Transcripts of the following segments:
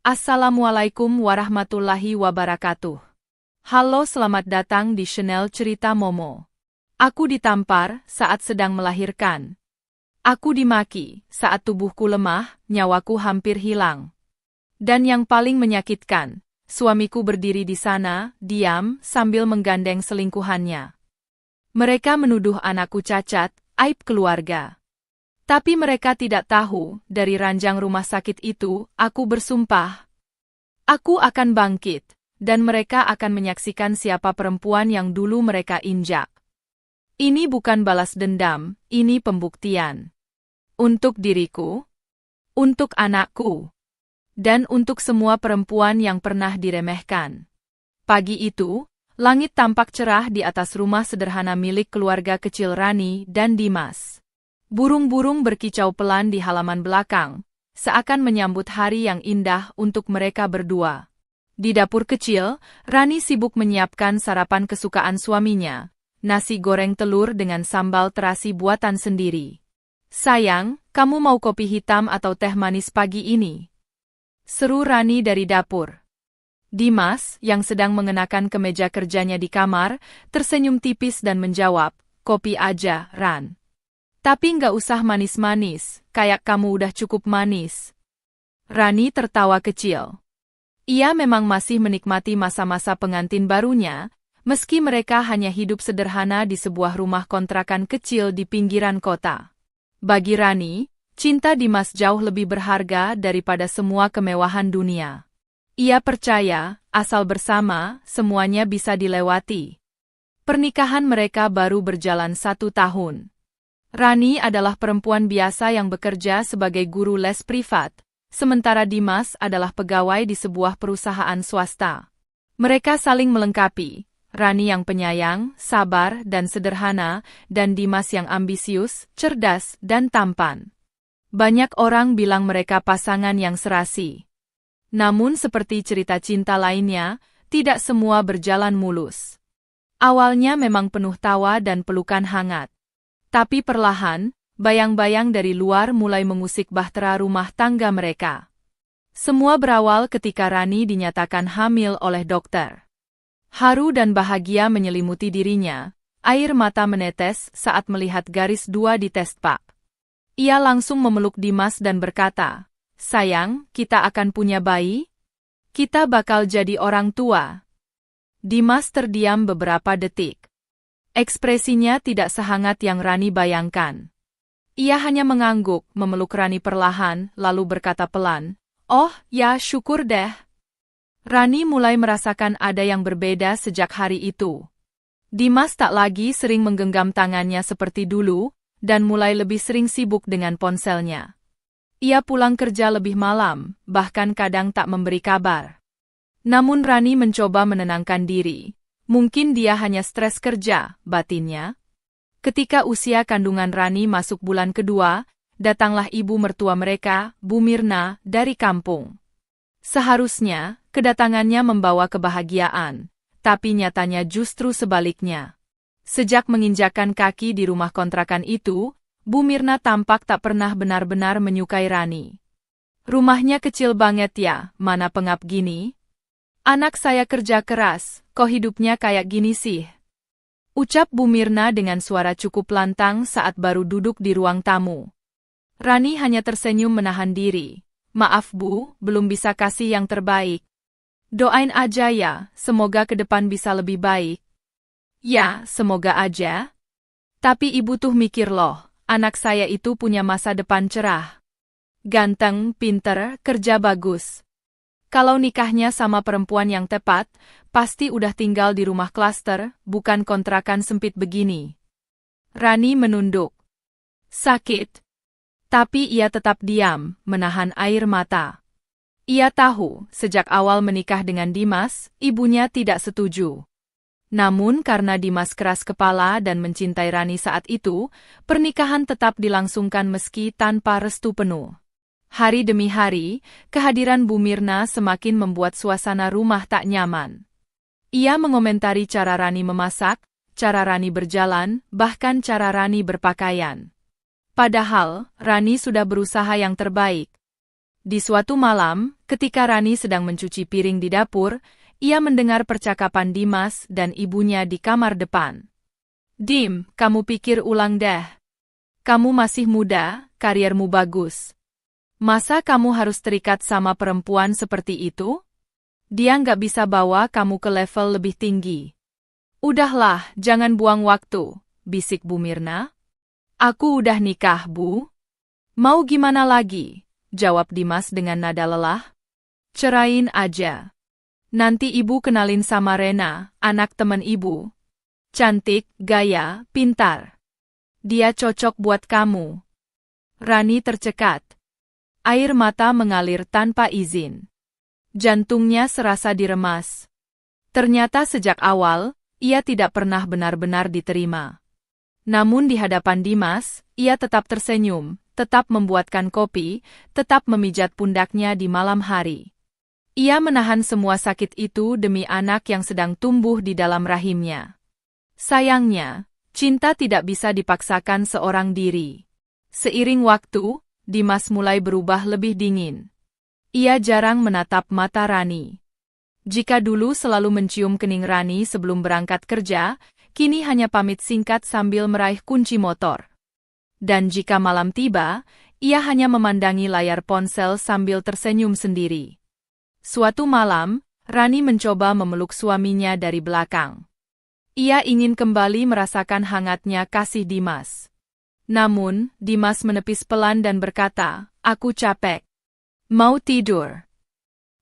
Assalamualaikum warahmatullahi wabarakatuh. Halo, selamat datang di channel Cerita Momo. Aku ditampar saat sedang melahirkan. Aku dimaki saat tubuhku lemah, nyawaku hampir hilang. Dan yang paling menyakitkan, suamiku berdiri di sana, diam, sambil menggandeng selingkuhannya. Mereka menuduh anakku cacat, aib keluarga. Tapi mereka tidak tahu, dari ranjang rumah sakit itu, aku bersumpah. Aku akan bangkit, dan mereka akan menyaksikan siapa perempuan yang dulu mereka injak. Ini bukan balas dendam, ini pembuktian. Untuk diriku, untuk anakku, dan untuk semua perempuan yang pernah diremehkan. Pagi itu, langit tampak cerah di atas rumah sederhana milik keluarga kecil Rani dan Dimas. Burung-burung berkicau pelan di halaman belakang, seakan menyambut hari yang indah untuk mereka berdua. Di dapur kecil, Rani sibuk menyiapkan sarapan kesukaan suaminya, nasi goreng telur dengan sambal terasi buatan sendiri. "Sayang, kamu mau kopi hitam atau teh manis pagi ini?" seru Rani dari dapur. Dimas, yang sedang mengenakan kemeja kerjanya di kamar, tersenyum tipis dan menjawab, "Kopi aja, Ran. Tapi nggak usah manis-manis, kayak kamu udah cukup manis." Rani tertawa kecil. Ia memang masih menikmati masa-masa pengantin barunya, meski mereka hanya hidup sederhana di sebuah rumah kontrakan kecil di pinggiran kota. Bagi Rani, cinta Dimas jauh lebih berharga daripada semua kemewahan dunia. Ia percaya, asal bersama, semuanya bisa dilewati. Pernikahan mereka baru berjalan 1 tahun. Rani adalah perempuan biasa yang bekerja sebagai guru les privat, sementara Dimas adalah pegawai di sebuah perusahaan swasta. Mereka saling melengkapi, Rani yang penyayang, sabar, dan sederhana, dan Dimas yang ambisius, cerdas, dan tampan. Banyak orang bilang mereka pasangan yang serasi. Namun seperti cerita cinta lainnya, tidak semua berjalan mulus. Awalnya memang penuh tawa dan pelukan hangat. Tapi perlahan, bayang-bayang dari luar mulai mengusik bahtera rumah tangga mereka. Semua berawal ketika Rani dinyatakan hamil oleh dokter. Haru dan bahagia menyelimuti dirinya, air mata menetes saat melihat garis 2 di testpak. Ia langsung memeluk Dimas dan berkata, "Sayang, kita akan punya bayi? Kita bakal jadi orang tua." Dimas terdiam beberapa detik. Ekspresinya tidak sehangat yang Rani bayangkan. Ia hanya mengangguk, memeluk Rani perlahan, lalu berkata pelan, "Oh, ya syukur deh." Rani mulai merasakan ada yang berbeda sejak hari itu. Dimas tak lagi sering menggenggam tangannya seperti dulu, dan mulai lebih sering sibuk dengan ponselnya. Ia pulang kerja lebih malam, bahkan kadang tak memberi kabar. Namun Rani mencoba menenangkan diri. Mungkin dia hanya stres kerja, batinnya. Ketika usia kandungan Rani masuk bulan kedua, datanglah ibu mertua mereka, Bu Mirna, dari kampung. Seharusnya, kedatangannya membawa kebahagiaan, tapi nyatanya justru sebaliknya. Sejak menginjakkan kaki di rumah kontrakan itu, Bu Mirna tampak tak pernah benar-benar menyukai Rani. "Rumahnya kecil banget ya, mana pengap gini? Anak saya kerja keras, kok hidupnya kayak gini sih?" ucap Bu Mirna dengan suara cukup lantang saat baru duduk di ruang tamu. Rani hanya tersenyum menahan diri. "Maaf Bu, belum bisa kasih yang terbaik. Doain aja ya, semoga ke depan bisa lebih baik." "Ya, semoga aja. Tapi Ibu tuh mikir loh, anak saya itu punya masa depan cerah. Ganteng, pinter, kerja bagus. Kalau nikahnya sama perempuan yang tepat, pasti udah tinggal di rumah klaster, bukan kontrakan sempit begini." Rani menunduk. Sakit. Tapi ia tetap diam, menahan air mata. Ia tahu, sejak awal menikah dengan Dimas, ibunya tidak setuju. Namun karena Dimas keras kepala dan mencintai Rani saat itu, pernikahan tetap dilangsungkan meski tanpa restu penuh. Hari demi hari, kehadiran Bu Mirna semakin membuat suasana rumah tak nyaman. Ia mengomentari cara Rani memasak, cara Rani berjalan, bahkan cara Rani berpakaian. Padahal, Rani sudah berusaha yang terbaik. Di suatu malam, Ketika Rani sedang mencuci piring di dapur, ia mendengar percakapan Dimas dan ibunya di kamar depan. "Dim, kamu pikir ulang deh. Kamu masih muda, kariermu bagus. Masa kamu harus terikat sama perempuan seperti itu? Dia nggak bisa bawa kamu ke level lebih tinggi." "Udahlah, jangan buang waktu," bisik Bu Mirna. "Aku udah nikah, Bu." "Mau gimana lagi?" jawab Dimas dengan nada lelah. "Cerain aja. Nanti ibu kenalin sama Rena, anak teman ibu. Cantik, gaya, pintar. Dia cocok buat kamu." Rani tercekat. Air mata mengalir tanpa izin. Jantungnya serasa diremas. Ternyata sejak awal, ia tidak pernah benar-benar diterima. Namun di hadapan Dimas, ia tetap tersenyum, tetap membuatkan kopi, tetap memijat pundaknya di malam hari. Ia menahan semua sakit itu demi anak yang sedang tumbuh di dalam rahimnya. Sayangnya, cinta tidak bisa dipaksakan seorang diri. Seiring waktu, Dimas mulai berubah lebih dingin. Ia jarang menatap mata Rani. Jika dulu selalu mencium kening Rani sebelum berangkat kerja, kini hanya pamit singkat sambil meraih kunci motor. Dan jika malam tiba, ia hanya memandangi layar ponsel sambil tersenyum sendiri. Suatu malam, Rani mencoba memeluk suaminya dari belakang. Ia ingin kembali merasakan hangatnya kasih Dimas. Namun, Dimas menepis pelan dan berkata, "Aku capek. Mau tidur."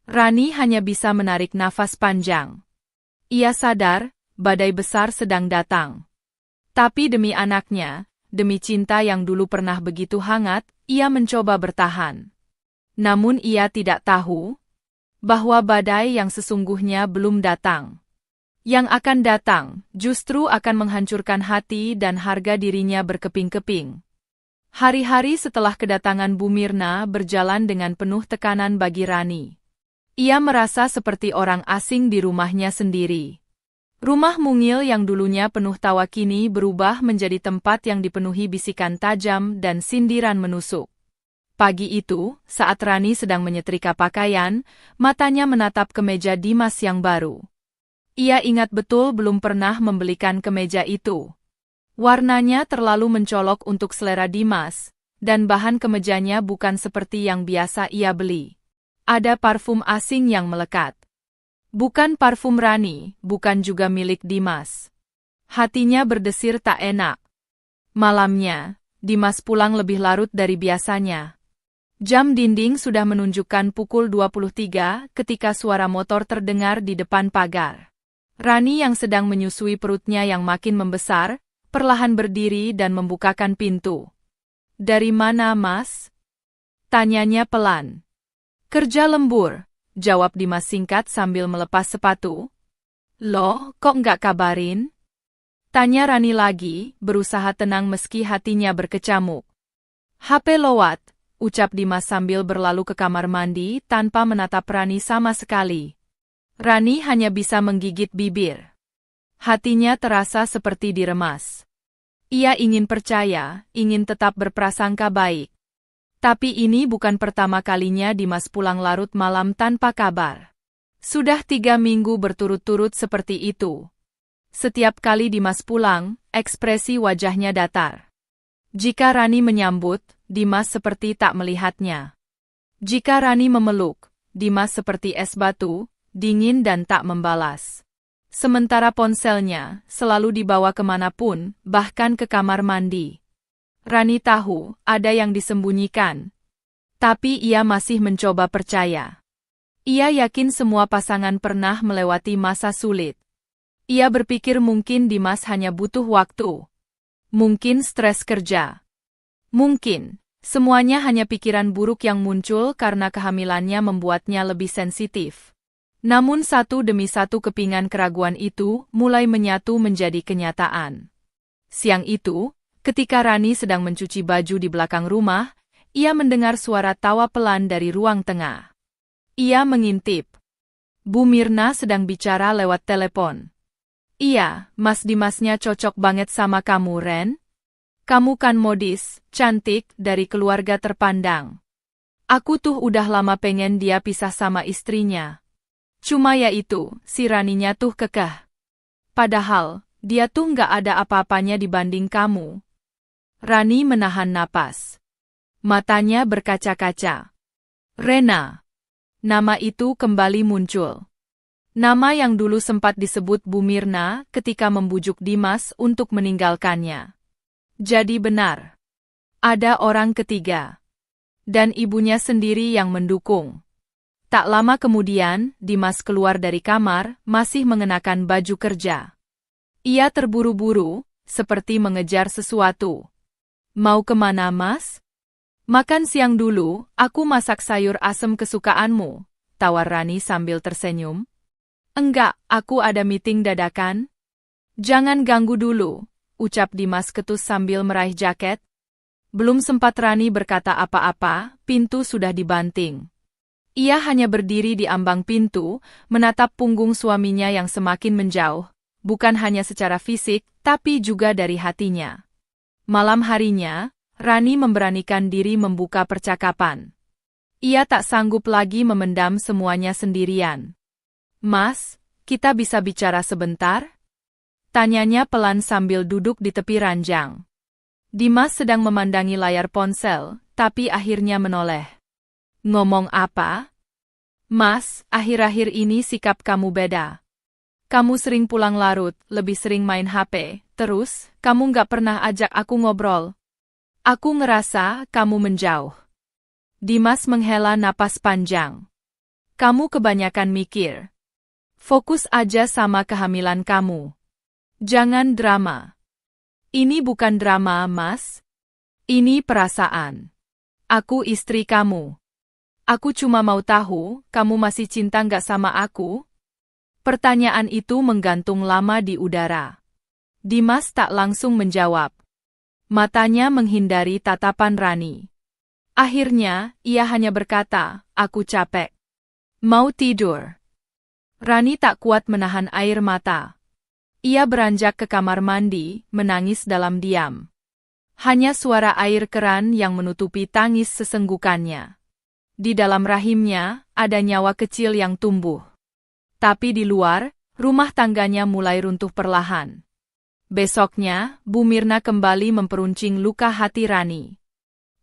Rani hanya bisa menarik nafas panjang. Ia sadar, badai besar sedang datang. Tapi demi anaknya, demi cinta yang dulu pernah begitu hangat, ia mencoba bertahan. Namun ia tidak tahu bahwa badai yang sesungguhnya belum datang. Yang akan datang, justru akan menghancurkan hati dan harga dirinya berkeping-keping. Hari-hari setelah kedatangan Bu Mirna berjalan dengan penuh tekanan bagi Rani. Ia merasa seperti orang asing di rumahnya sendiri. Rumah mungil yang dulunya penuh tawa kini berubah menjadi tempat yang dipenuhi bisikan tajam dan sindiran menusuk. Pagi itu, saat Rani sedang menyetrika pakaian, matanya menatap kemeja Dimas yang baru. Ia ingat betul belum pernah membelikan kemeja itu. Warnanya terlalu mencolok untuk selera Dimas, dan bahan kemejanya bukan seperti yang biasa ia beli. Ada parfum asing yang melekat. Bukan parfum Rani, bukan juga milik Dimas. Hatinya berdesir tak enak. Malamnya, Dimas pulang lebih larut dari biasanya. Jam dinding sudah menunjukkan pukul 23 ketika suara motor terdengar di depan pagar. Rani yang sedang menyusui perutnya yang makin membesar, perlahan berdiri dan membukakan pintu. "Dari mana, Mas?" tanyanya pelan. "Kerja lembur," jawab Dimas singkat sambil melepas sepatu. "Loh, kok nggak kabarin?" tanya Rani lagi, berusaha tenang meski hatinya berkecamuk. "HP lowat," ucap Dimas sambil berlalu ke kamar mandi tanpa menatap Rani sama sekali. Rani hanya bisa menggigit bibir. Hatinya terasa seperti diremas. Ia ingin percaya, ingin tetap berprasangka baik. Tapi ini bukan pertama kalinya Dimas pulang larut malam tanpa kabar. Sudah 3 minggu berturut-turut seperti itu. Setiap kali Dimas pulang, ekspresi wajahnya datar. Jika Rani menyambut, Dimas seperti tak melihatnya. Jika Rani memeluk, Dimas seperti es batu, dingin dan tak membalas. Sementara ponselnya selalu dibawa kemanapun, bahkan ke kamar mandi. Rani tahu ada yang disembunyikan. Tapi ia masih mencoba percaya. Ia yakin semua pasangan pernah melewati masa sulit. Ia berpikir mungkin Dimas hanya butuh waktu. Mungkin stres kerja. Mungkin semuanya hanya pikiran buruk yang muncul karena kehamilannya membuatnya lebih sensitif. Namun satu demi satu kepingan keraguan itu mulai menyatu menjadi kenyataan. Siang itu, ketika Rani sedang mencuci baju di belakang rumah, ia mendengar suara tawa pelan dari ruang tengah. Ia mengintip. Bu Mirna sedang bicara lewat telepon. "Iya, Mas Dimasnya cocok banget sama kamu, Ren. Kamu kan modis, cantik, dari keluarga terpandang. Aku tuh udah lama pengen dia pisah sama istrinya. Cuma ya itu, si Raninya tuh kekeh. Padahal, dia tuh nggak ada apa-apanya dibanding kamu. Rani menahan napas. Matanya berkaca-kaca. Rena. Nama itu kembali muncul. Nama yang dulu sempat disebut Bu Mirna ketika membujuk Dimas untuk meninggalkannya. Jadi benar. Ada orang ketiga. Dan ibunya sendiri yang mendukung. Tak lama kemudian, Dimas keluar dari kamar, masih mengenakan baju kerja. Ia terburu-buru, seperti mengejar sesuatu. Mau kemana, Mas? Makan siang dulu, aku masak sayur asem kesukaanmu, tawar Rani sambil tersenyum. Enggak, aku ada meeting dadakan. Jangan ganggu dulu, ucap Dimas ketus sambil meraih jaket. Belum sempat Rani berkata apa-apa, pintu sudah dibanting. Ia hanya berdiri di ambang pintu, menatap punggung suaminya yang semakin menjauh, bukan hanya secara fisik, tapi juga dari hatinya. Malam harinya, Rani memberanikan diri membuka percakapan. Ia tak sanggup lagi memendam semuanya sendirian. Mas, kita bisa bicara sebentar? Tanyanya pelan sambil duduk di tepi ranjang. Dimas sedang memandangi layar ponsel, tapi akhirnya menoleh. Ngomong apa? Mas, akhir-akhir ini sikap kamu beda. Kamu sering pulang larut, lebih sering main HP, terus, kamu nggak pernah ajak aku ngobrol. Aku ngerasa kamu menjauh. Dimas menghela napas panjang. Kamu kebanyakan mikir. Fokus aja sama kehamilan kamu. Jangan drama. Ini bukan drama, Mas. Ini perasaan. Aku istri kamu. Aku cuma mau tahu, kamu masih cinta nggak sama aku? Pertanyaan itu menggantung lama di udara. Dimas tak langsung menjawab. Matanya menghindari tatapan Rani. Akhirnya, ia hanya berkata, aku capek. Mau tidur. Rani tak kuat menahan air mata. Ia beranjak ke kamar mandi, menangis dalam diam. Hanya suara air keran yang menutupi tangis sesenggukannya. Di dalam rahimnya, ada nyawa kecil yang tumbuh. Tapi di luar, rumah tangganya mulai runtuh perlahan. Besoknya, Bu Mirna kembali memperuncing luka hati Rani.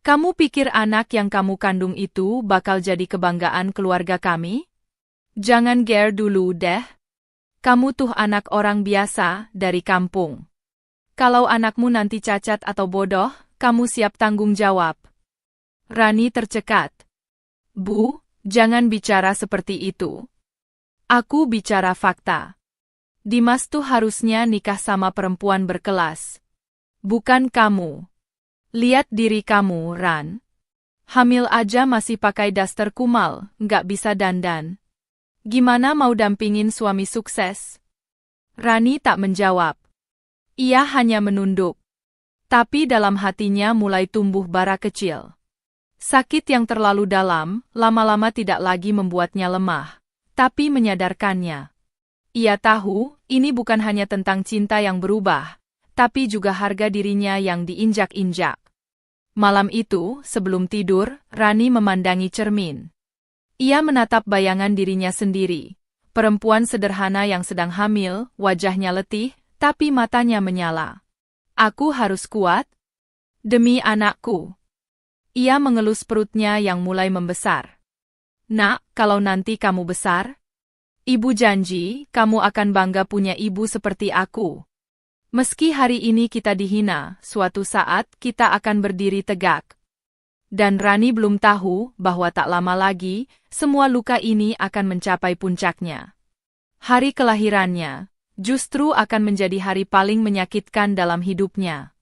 Kamu pikir anak yang kamu kandung itu bakal jadi kebanggaan keluarga kami? Jangan ger dulu deh. Kamu tuh anak orang biasa, dari kampung. Kalau anakmu nanti cacat atau bodoh, kamu siap tanggung jawab. Rani tercekat. Bu, jangan bicara seperti itu. Aku bicara fakta. Dimas tuh harusnya nikah sama perempuan berkelas. Bukan kamu. Lihat diri kamu, Ran. Hamil aja masih pakai daster kumal, nggak bisa dandan. Gimana mau dampingin suami sukses? Rani tak menjawab. Ia hanya menunduk. Tapi dalam hatinya mulai tumbuh bara kecil. Sakit yang terlalu dalam, lama-lama tidak lagi membuatnya lemah, tapi menyadarkannya. Ia tahu, ini bukan hanya tentang cinta yang berubah, tapi juga harga dirinya yang diinjak-injak. Malam itu, sebelum tidur, Rani memandangi cermin. Ia menatap bayangan dirinya sendiri. Perempuan sederhana yang sedang hamil, wajahnya letih, tapi matanya menyala. Aku harus kuat. Demi anakku. Ia mengelus perutnya yang mulai membesar. Nak, kalau nanti kamu besar, ibu janji, kamu akan bangga punya ibu seperti aku. Meski hari ini kita dihina, suatu saat kita akan berdiri tegak. Dan Rani belum tahu bahwa tak lama lagi, semua luka ini akan mencapai puncaknya. Hari kelahirannya, justru akan menjadi hari paling menyakitkan dalam hidupnya.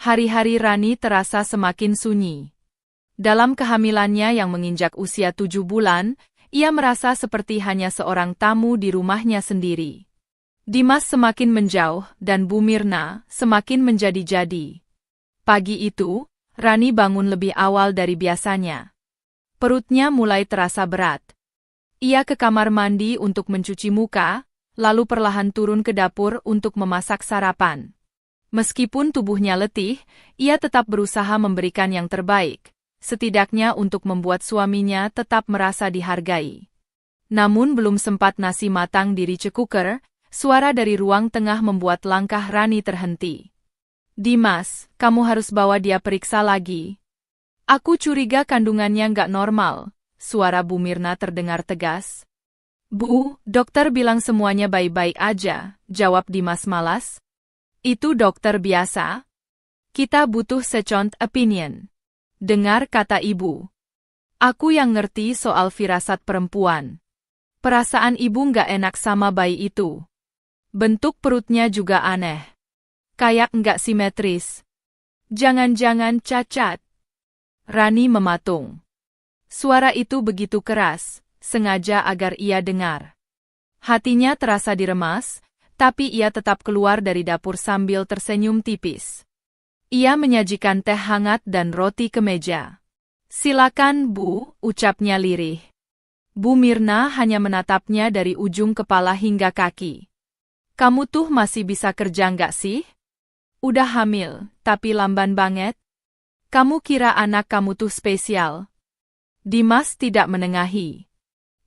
Hari-hari Rani terasa semakin sunyi. Dalam kehamilannya yang menginjak usia 7 bulan, ia merasa seperti hanya seorang tamu di rumahnya sendiri. Dimas semakin menjauh dan Bu Mirna semakin menjadi-jadi. Pagi itu, Rani bangun lebih awal dari biasanya. Perutnya mulai terasa berat. Ia ke kamar mandi untuk mencuci muka, lalu perlahan turun ke dapur untuk memasak sarapan. Meskipun tubuhnya letih, ia tetap berusaha memberikan yang terbaik. setidaknya untuk membuat suaminya tetap merasa dihargai. Namun belum sempat nasi matang di rice cooker, suara dari ruang tengah membuat langkah Rani terhenti. Dimas, kamu harus bawa dia periksa lagi. Aku curiga kandungannya nggak normal, suara Bu Mirna terdengar tegas. Bu, dokter bilang semuanya baik-baik aja, jawab Dimas malas. Itu dokter biasa. Kita butuh second opinion. Dengar kata ibu. Aku yang ngerti soal firasat perempuan. Perasaan ibu nggak enak sama bayi itu. Bentuk perutnya juga aneh. Kayak nggak simetris. Jangan-jangan cacat. Rani mematung. Suara itu begitu keras, sengaja agar ia dengar. Hatinya terasa diremas, tapi ia tetap keluar dari dapur sambil tersenyum tipis. Ia menyajikan teh hangat dan roti ke meja. Silakan, Bu, ucapnya lirih. Bu Mirna hanya menatapnya dari ujung kepala hingga kaki. Kamu tuh masih bisa kerja nggak sih? Udah hamil, tapi lamban banget. Kamu kira anak kamu tuh spesial? Dimas tidak menengahi.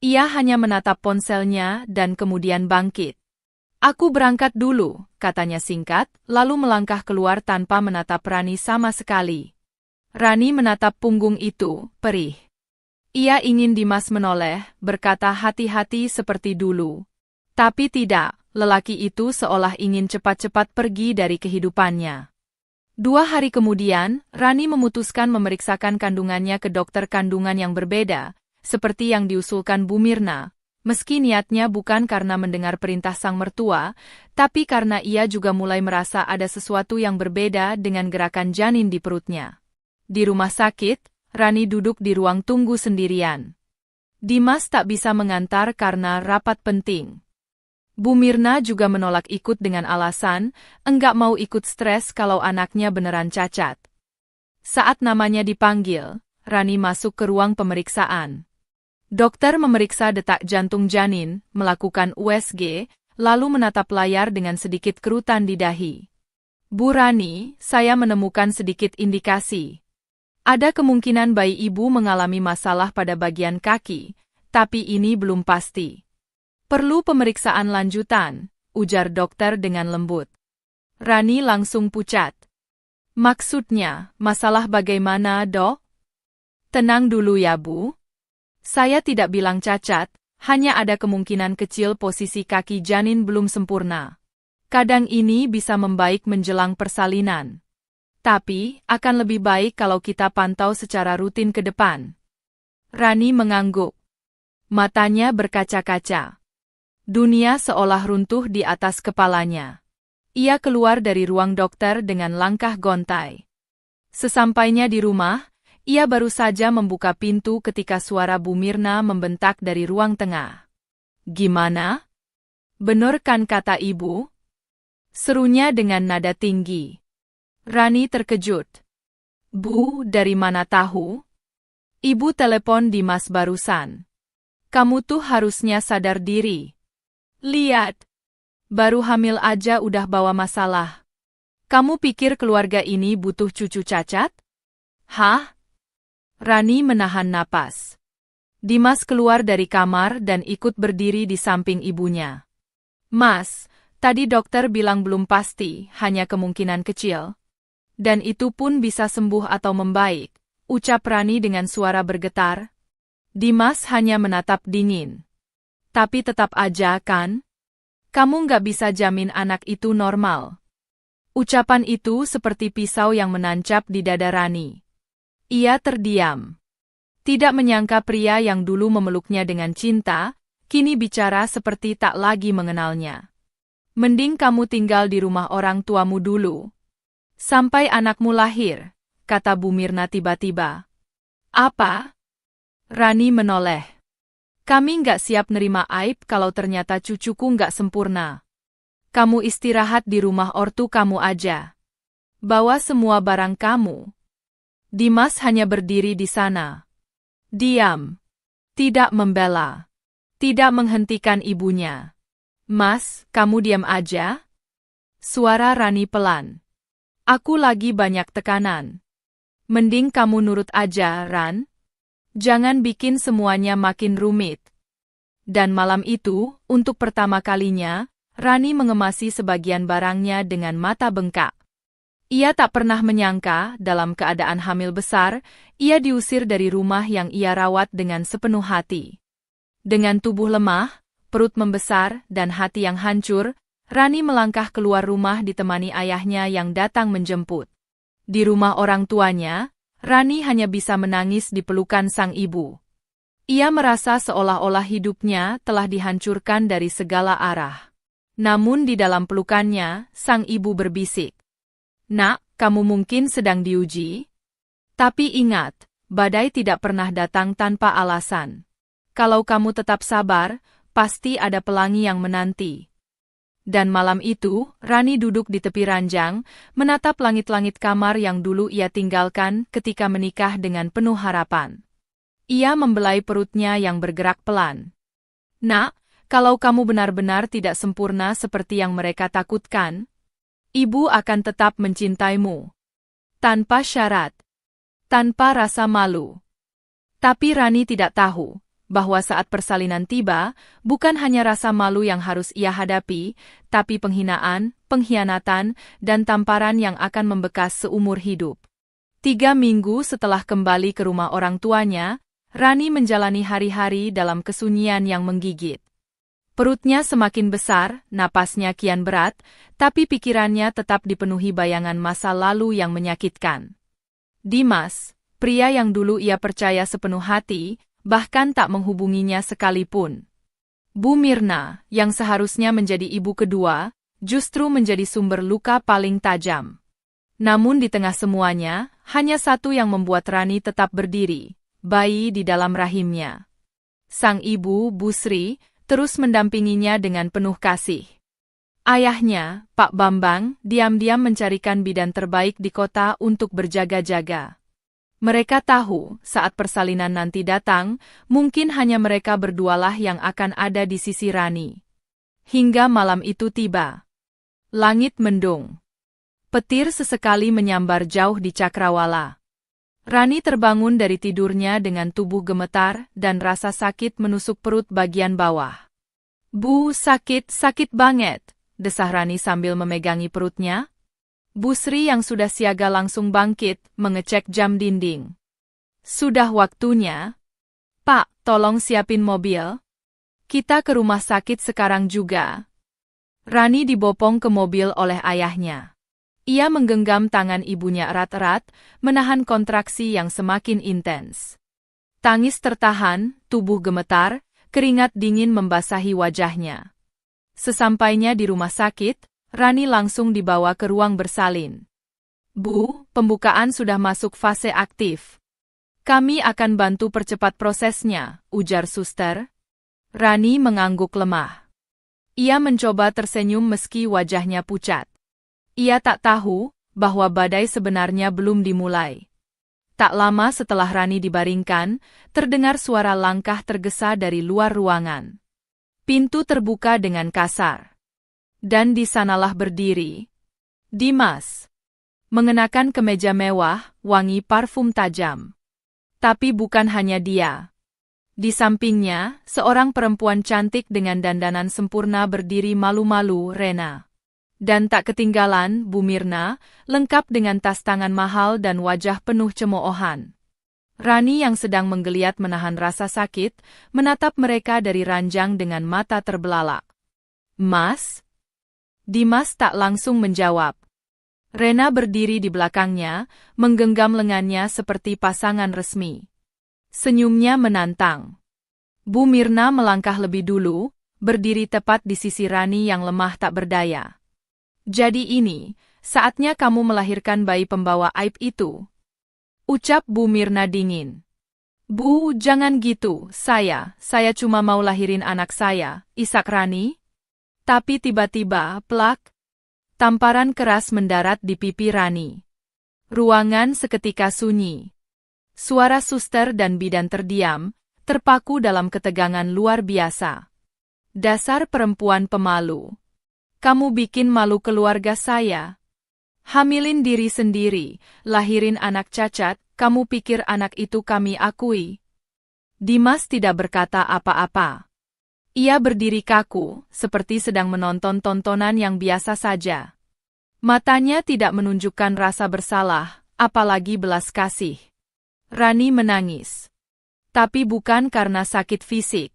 Ia hanya menatap ponselnya dan kemudian bangkit. Aku berangkat dulu, katanya singkat, lalu melangkah keluar tanpa menatap Rani sama sekali. Rani menatap punggung itu, perih. Ia ingin Dimas menoleh, berkata hati-hati seperti dulu. Tapi tidak. Lelaki itu seolah ingin cepat-cepat pergi dari kehidupannya. 2 hari kemudian, Rani memutuskan memeriksakan kandungannya ke dokter kandungan yang berbeda, seperti yang diusulkan Bu Mirna, meski niatnya bukan karena mendengar perintah sang mertua, tapi karena ia juga mulai merasa ada sesuatu yang berbeda dengan gerakan janin di perutnya. Di rumah sakit, Rani duduk di ruang tunggu sendirian. Dimas tak bisa mengantar karena rapat penting. Bu Mirna juga menolak ikut dengan alasan, enggak mau ikut stres kalau anaknya beneran cacat. Saat namanya dipanggil, Rani masuk ke ruang pemeriksaan. Dokter memeriksa detak jantung janin, melakukan USG, lalu menatap layar dengan sedikit kerutan di dahi. Bu Rani, saya menemukan sedikit indikasi. Ada kemungkinan bayi ibu mengalami masalah pada bagian kaki, tapi ini belum pasti. Perlu pemeriksaan lanjutan, ujar dokter dengan lembut. Rani langsung pucat. Maksudnya, masalah bagaimana, Dok? Tenang dulu ya, Bu. Saya tidak bilang cacat, hanya ada kemungkinan kecil posisi kaki janin belum sempurna. Kadang ini bisa membaik menjelang persalinan. Tapi, akan lebih baik kalau kita pantau secara rutin ke depan. Rani mengangguk. Matanya berkaca-kaca. Dunia seolah runtuh di atas kepalanya. Ia keluar dari ruang dokter dengan langkah gontai. Sesampainya di rumah, ia baru saja membuka pintu ketika suara Bu Mirna membentak dari ruang tengah. Gimana? Bener kan kata ibu? Serunya dengan nada tinggi. Rani terkejut. Bu, dari mana tahu? Ibu telepon Dimas barusan. Kamu tuh harusnya sadar diri. Lihat, baru hamil aja udah bawa masalah. Kamu pikir keluarga ini butuh cucu cacat? Hah? Rani menahan napas. Dimas keluar dari kamar dan ikut berdiri di samping ibunya. Mas, tadi dokter bilang belum pasti, hanya kemungkinan kecil. Dan itu pun bisa sembuh atau membaik, ucap Rani dengan suara bergetar. Dimas hanya menatap dingin. Tapi tetap aja kan? Kamu nggak bisa jamin anak itu normal. Ucapan itu seperti pisau yang menancap di dada Rani. Ia terdiam. Tidak menyangka pria yang dulu memeluknya dengan cinta, kini bicara seperti tak lagi mengenalnya. Mending kamu tinggal di rumah orang tuamu dulu. Sampai anakmu lahir, kata Bu Mirna tiba-tiba. Apa? Rani menoleh. Kami nggak siap nerima aib kalau ternyata cucuku nggak sempurna. Kamu istirahat di rumah ortu kamu aja. Bawa semua barang kamu. Dimas hanya berdiri di sana. Diam. Tidak membela. Tidak menghentikan ibunya. Mas, kamu diam aja? Suara Rani pelan. Aku lagi banyak tekanan. Mending kamu nurut aja, Ran. Jangan bikin semuanya makin rumit. Dan malam itu, untuk pertama kalinya, Rani mengemasi sebagian barangnya dengan mata bengkak. Ia tak pernah menyangka, dalam keadaan hamil besar, ia diusir dari rumah yang ia rawat dengan sepenuh hati. Dengan tubuh lemah, perut membesar, dan hati yang hancur, Rani melangkah keluar rumah ditemani ayahnya yang datang menjemput. Di rumah orang tuanya, Rani hanya bisa menangis di pelukan sang ibu. Ia merasa seolah-olah hidupnya telah dihancurkan dari segala arah. Namun di dalam pelukannya, sang ibu berbisik. Nak, kamu mungkin sedang diuji? Tapi ingat, badai tidak pernah datang tanpa alasan. Kalau kamu tetap sabar, pasti ada pelangi yang menanti. Dan malam itu, Rani duduk di tepi ranjang, menatap langit-langit kamar yang dulu ia tinggalkan ketika menikah dengan penuh harapan. Ia membelai perutnya yang bergerak pelan. Nak, kalau kamu benar-benar tidak sempurna seperti yang mereka takutkan, ibu akan tetap mencintaimu. Tanpa syarat. Tanpa rasa malu. Tapi Rani tidak tahu bahwa saat persalinan tiba, bukan hanya rasa malu yang harus ia hadapi, tapi penghinaan, pengkhianatan, dan tamparan yang akan membekas seumur hidup. 3 minggu setelah kembali ke rumah orang tuanya, Rani menjalani hari-hari dalam kesunyian yang menggigit. Perutnya semakin besar, napasnya kian berat, tapi pikirannya tetap dipenuhi bayangan masa lalu yang menyakitkan. Dimas, pria yang dulu ia percaya sepenuh hati, bahkan tak menghubunginya sekalipun. Bu Mirna, yang seharusnya menjadi ibu kedua, justru menjadi sumber luka paling tajam. Namun di tengah semuanya, hanya satu yang membuat Rani tetap berdiri, bayi di dalam rahimnya. Sang ibu, Bu Sri, terus mendampinginya dengan penuh kasih. Ayahnya, Pak Bambang, diam-diam mencarikan bidan terbaik di kota untuk berjaga-jaga. Mereka tahu, saat persalinan nanti datang, mungkin hanya mereka berdualah yang akan ada di sisi Rani. Hingga malam itu tiba. Langit mendung. Petir sesekali menyambar jauh di cakrawala. Rani terbangun dari tidurnya dengan tubuh gemetar dan rasa sakit menusuk perut bagian bawah. Bu, sakit banget, desah Rani sambil memegangi perutnya. Bu Sri yang sudah siaga langsung bangkit, mengecek jam dinding. Sudah waktunya. Pak, tolong siapin mobil. Kita ke rumah sakit sekarang juga. Rani dibopong ke mobil oleh ayahnya. Ia menggenggam tangan ibunya erat-erat, menahan kontraksi yang semakin intens. Tangis tertahan, tubuh gemetar, keringat dingin membasahi wajahnya. Sesampainya di rumah sakit, Rani langsung dibawa ke ruang bersalin. Bu, pembukaan sudah masuk fase aktif. Kami akan bantu percepat prosesnya, ujar suster. Rani mengangguk lemah. Ia mencoba tersenyum meski wajahnya pucat. Ia tak tahu bahwa badai sebenarnya belum dimulai. Tak lama setelah Rani dibaringkan, terdengar suara langkah tergesa dari luar ruangan. Pintu terbuka dengan kasar. Dan di sanalah berdiri Dimas. Mengenakan kemeja mewah, wangi parfum tajam. Tapi bukan hanya dia. Di sampingnya, seorang perempuan cantik dengan dandanan sempurna berdiri malu-malu, Rena. Dan tak ketinggalan, Bu Mirna, lengkap dengan tas tangan mahal dan wajah penuh cemoohan. Rani yang sedang menggeliat menahan rasa sakit, menatap mereka dari ranjang dengan mata terbelalak. Mas? Dimas tak langsung menjawab. Rena berdiri di belakangnya, menggenggam lengannya seperti pasangan resmi. Senyumnya menantang. Bu Mirna melangkah lebih dulu, berdiri tepat di sisi Rani yang lemah tak berdaya. Jadi ini, saatnya kamu melahirkan bayi pembawa aib itu. Ucap Bu Mirna dingin. Bu, jangan gitu, saya cuma mau lahirin anak saya, isak Rani. Tapi tiba-tiba, plak, tamparan keras mendarat di pipi Rani. Ruangan seketika sunyi. Suara suster dan bidan terdiam, terpaku dalam ketegangan luar biasa. Dasar perempuan pemalu. Kamu bikin malu keluarga saya. Hamilin diri sendiri, lahirin anak cacat, kamu pikir anak itu kami akui? Dimas tidak berkata apa-apa. Ia berdiri kaku, seperti sedang menonton tontonan yang biasa saja. Matanya tidak menunjukkan rasa bersalah, apalagi belas kasih. Rani menangis. Tapi bukan karena sakit fisik.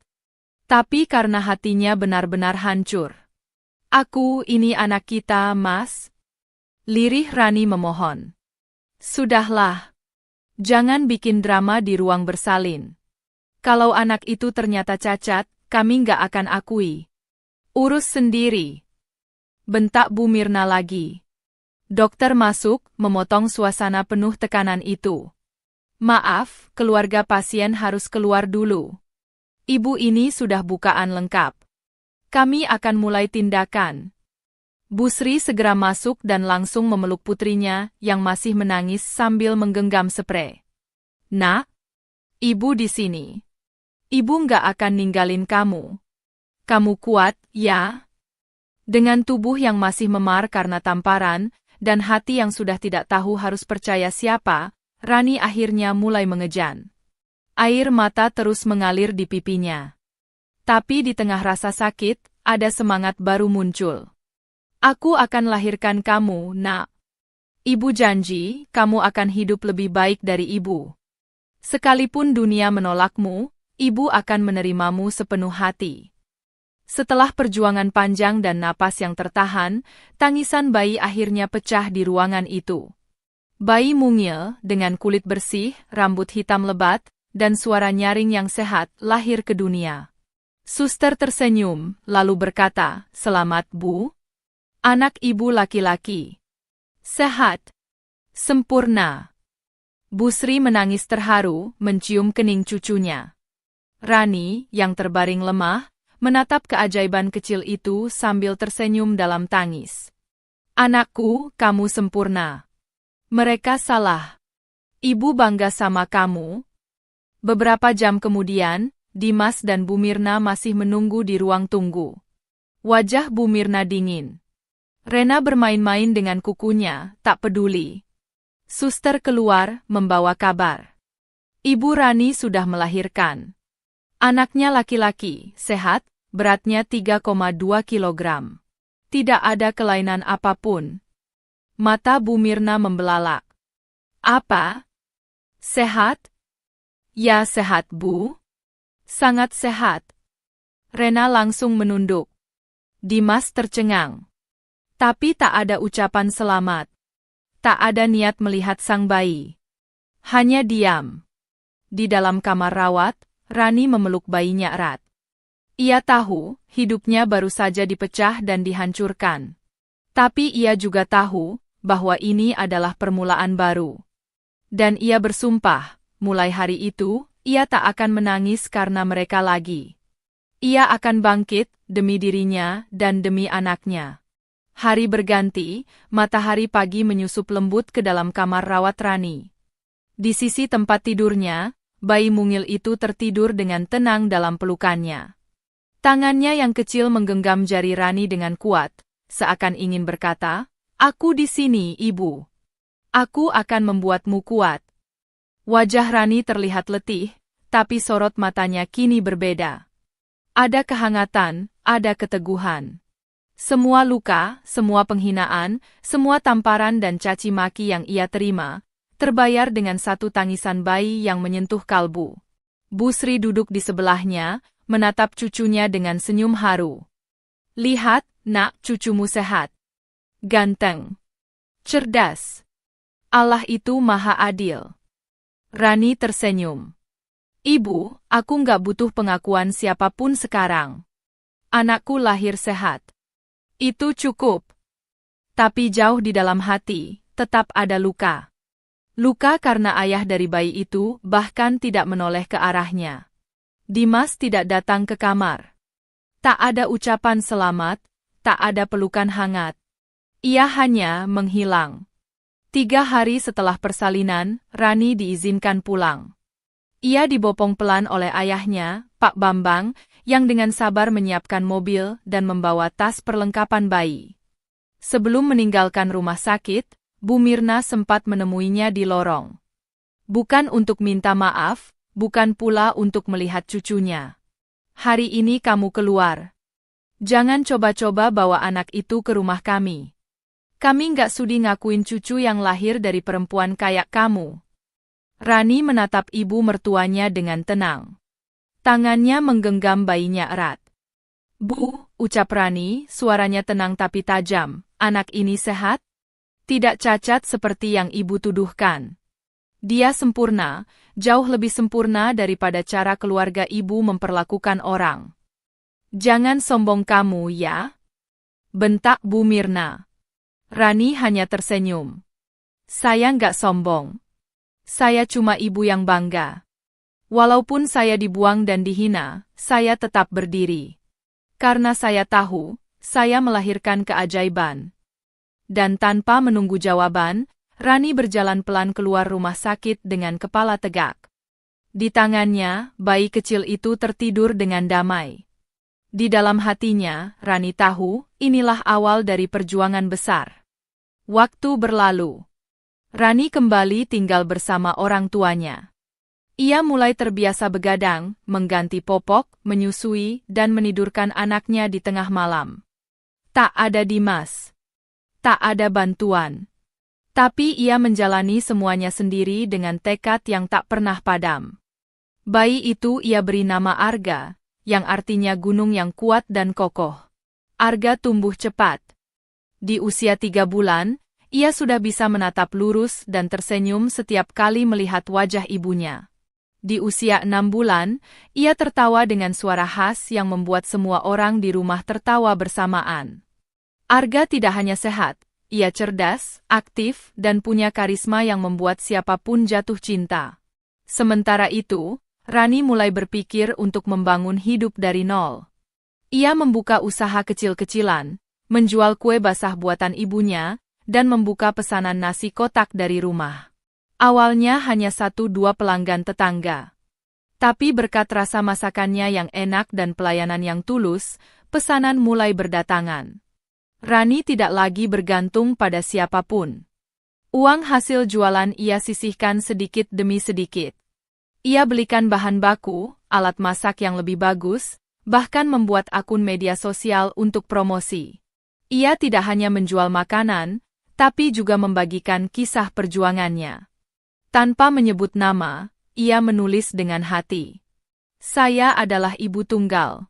Tapi karena hatinya benar-benar hancur. Ini anak kita, Mas. Lirih Rani memohon. Sudahlah. Jangan bikin drama di ruang bersalin. Kalau anak itu ternyata cacat, kami nggak akan akui. Urus sendiri. Bentak Bu Mirna lagi. Dokter masuk, memotong suasana penuh tekanan itu. Maaf, keluarga pasien harus keluar dulu. Ibu ini sudah bukaan lengkap. Kami akan mulai tindakan. Bu Sri segera masuk dan langsung memeluk putrinya yang masih menangis sambil menggenggam sprei. Nak, ibu di sini. Ibu nggak akan ninggalin kamu. Kamu kuat, ya? Dengan tubuh yang masih memar karena tamparan, dan hati yang sudah tidak tahu harus percaya siapa, Rani akhirnya mulai mengejan. Air mata terus mengalir di pipinya. Tapi di tengah rasa sakit, ada semangat baru muncul. Aku akan lahirkan kamu, Nak. Ibu janji, kamu akan hidup lebih baik dari ibu. Sekalipun dunia menolakmu, ibu akan menerimamu sepenuh hati. Setelah perjuangan panjang dan napas yang tertahan, tangisan bayi akhirnya pecah di ruangan itu. Bayi mungil, dengan kulit bersih, rambut hitam lebat, dan suara nyaring yang sehat, lahir ke dunia. Suster tersenyum, lalu berkata, "Selamat, Bu. Anak ibu laki-laki. Sehat. Sempurna." Bu Sri menangis terharu, mencium kening cucunya. Rani, yang terbaring lemah, menatap keajaiban kecil itu sambil tersenyum dalam tangis. "Anakku, kamu sempurna. Mereka salah. Ibu bangga sama kamu." Beberapa jam kemudian, Dimas dan Bu Mirna masih menunggu di ruang tunggu. Wajah Bu Mirna dingin. Rena bermain-main dengan kukunya, tak peduli. Suster keluar, membawa kabar. Ibu Rani sudah melahirkan. Anaknya laki-laki, sehat, beratnya 3,2 kilogram. Tidak ada kelainan apapun. Mata Bu Mirna membelalak. "Apa? Sehat?" "Ya sehat, Bu. Sangat sehat." Rena langsung menunduk. Dimas tercengang. Tapi tak ada ucapan selamat. Tak ada niat melihat sang bayi. Hanya diam. Di dalam kamar rawat, Rani memeluk bayinya erat. Ia tahu, hidupnya baru saja dipecah dan dihancurkan. Tapi ia juga tahu, bahwa ini adalah permulaan baru. Dan ia bersumpah, mulai hari itu, ia tak akan menangis karena mereka lagi. Ia akan bangkit, demi dirinya dan demi anaknya. Hari berganti, matahari pagi menyusup lembut ke dalam kamar rawat Rani. Di sisi tempat tidurnya, bayi mungil itu tertidur dengan tenang dalam pelukannya. Tangannya yang kecil menggenggam jari Rani dengan kuat, seakan ingin berkata, "Aku di sini, Ibu. Aku akan membuatmu kuat." Wajah Rani terlihat letih, tapi sorot matanya kini berbeda. Ada kehangatan, ada keteguhan. Semua luka, semua penghinaan, semua tamparan dan caci maki yang ia terima, terbayar dengan satu tangisan bayi yang menyentuh kalbu. Bu Sri duduk di sebelahnya, menatap cucunya dengan senyum haru. "Lihat, Nak, cucumu sehat. Ganteng. Cerdas. Allah itu maha adil." Rani tersenyum. "Ibu, aku nggak butuh pengakuan siapapun sekarang. Anakku lahir sehat. Itu cukup." Tapi jauh di dalam hati, tetap ada luka. Luka karena ayah dari bayi itu bahkan tidak menoleh ke arahnya. Dimas tidak datang ke kamar. Tak ada ucapan selamat, tak ada pelukan hangat. Ia hanya menghilang. 3 hari setelah persalinan, Rani diizinkan pulang. Ia dibopong pelan oleh ayahnya, Pak Bambang, yang dengan sabar menyiapkan mobil dan membawa tas perlengkapan bayi. Sebelum meninggalkan rumah sakit, Bu Mirna sempat menemuinya di lorong. Bukan untuk minta maaf, bukan pula untuk melihat cucunya. Hari ini kamu keluar. Jangan coba-coba bawa anak itu ke rumah kami. Kami nggak sudi ngakuin cucu yang lahir dari perempuan kayak kamu. Rani menatap ibu mertuanya dengan tenang. Tangannya menggenggam bayinya erat. Bu, ucap Rani, suaranya tenang tapi tajam. Anak ini sehat? Tidak cacat seperti yang ibu tuduhkan. Dia sempurna, jauh lebih sempurna daripada cara keluarga ibu memperlakukan orang. Jangan sombong kamu ya, bentak Bu Mirna. Rani hanya tersenyum. Saya nggak sombong. Saya cuma ibu yang bangga. Walaupun saya dibuang dan dihina, saya tetap berdiri. Karena saya tahu, saya melahirkan keajaiban. Dan tanpa menunggu jawaban, Rani berjalan pelan keluar rumah sakit dengan kepala tegak. Di tangannya, bayi kecil itu tertidur dengan damai. Di dalam hatinya, Rani tahu, inilah awal dari perjuangan besar. Waktu berlalu. Rani kembali tinggal bersama orang tuanya. Ia mulai terbiasa begadang, mengganti popok, menyusui, dan menidurkan anaknya di tengah malam. Tak ada Dimas. Tak ada bantuan. Tapi ia menjalani semuanya sendiri dengan tekad yang tak pernah padam. Bayi itu ia beri nama Arga, yang artinya gunung yang kuat dan kokoh. Arga tumbuh cepat. Di usia 3 bulan, ia sudah bisa menatap lurus dan tersenyum setiap kali melihat wajah ibunya. Di usia 6 bulan, ia tertawa dengan suara khas yang membuat semua orang di rumah tertawa bersamaan. Arga tidak hanya sehat, ia cerdas, aktif, dan punya karisma yang membuat siapapun jatuh cinta. Sementara itu, Rani mulai berpikir untuk membangun hidup dari nol. Ia membuka usaha kecil-kecilan, menjual kue basah buatan ibunya, dan membuka pesanan nasi kotak dari rumah. Awalnya hanya 1-2 pelanggan tetangga. Tapi berkat rasa masakannya yang enak dan pelayanan yang tulus, pesanan mulai berdatangan. Rani tidak lagi bergantung pada siapapun. Uang hasil jualan ia sisihkan sedikit demi sedikit. Ia belikan bahan baku, alat masak yang lebih bagus, bahkan membuat akun media sosial untuk promosi. Ia tidak hanya menjual makanan, tapi juga membagikan kisah perjuangannya. Tanpa menyebut nama, ia menulis dengan hati. Saya adalah ibu tunggal.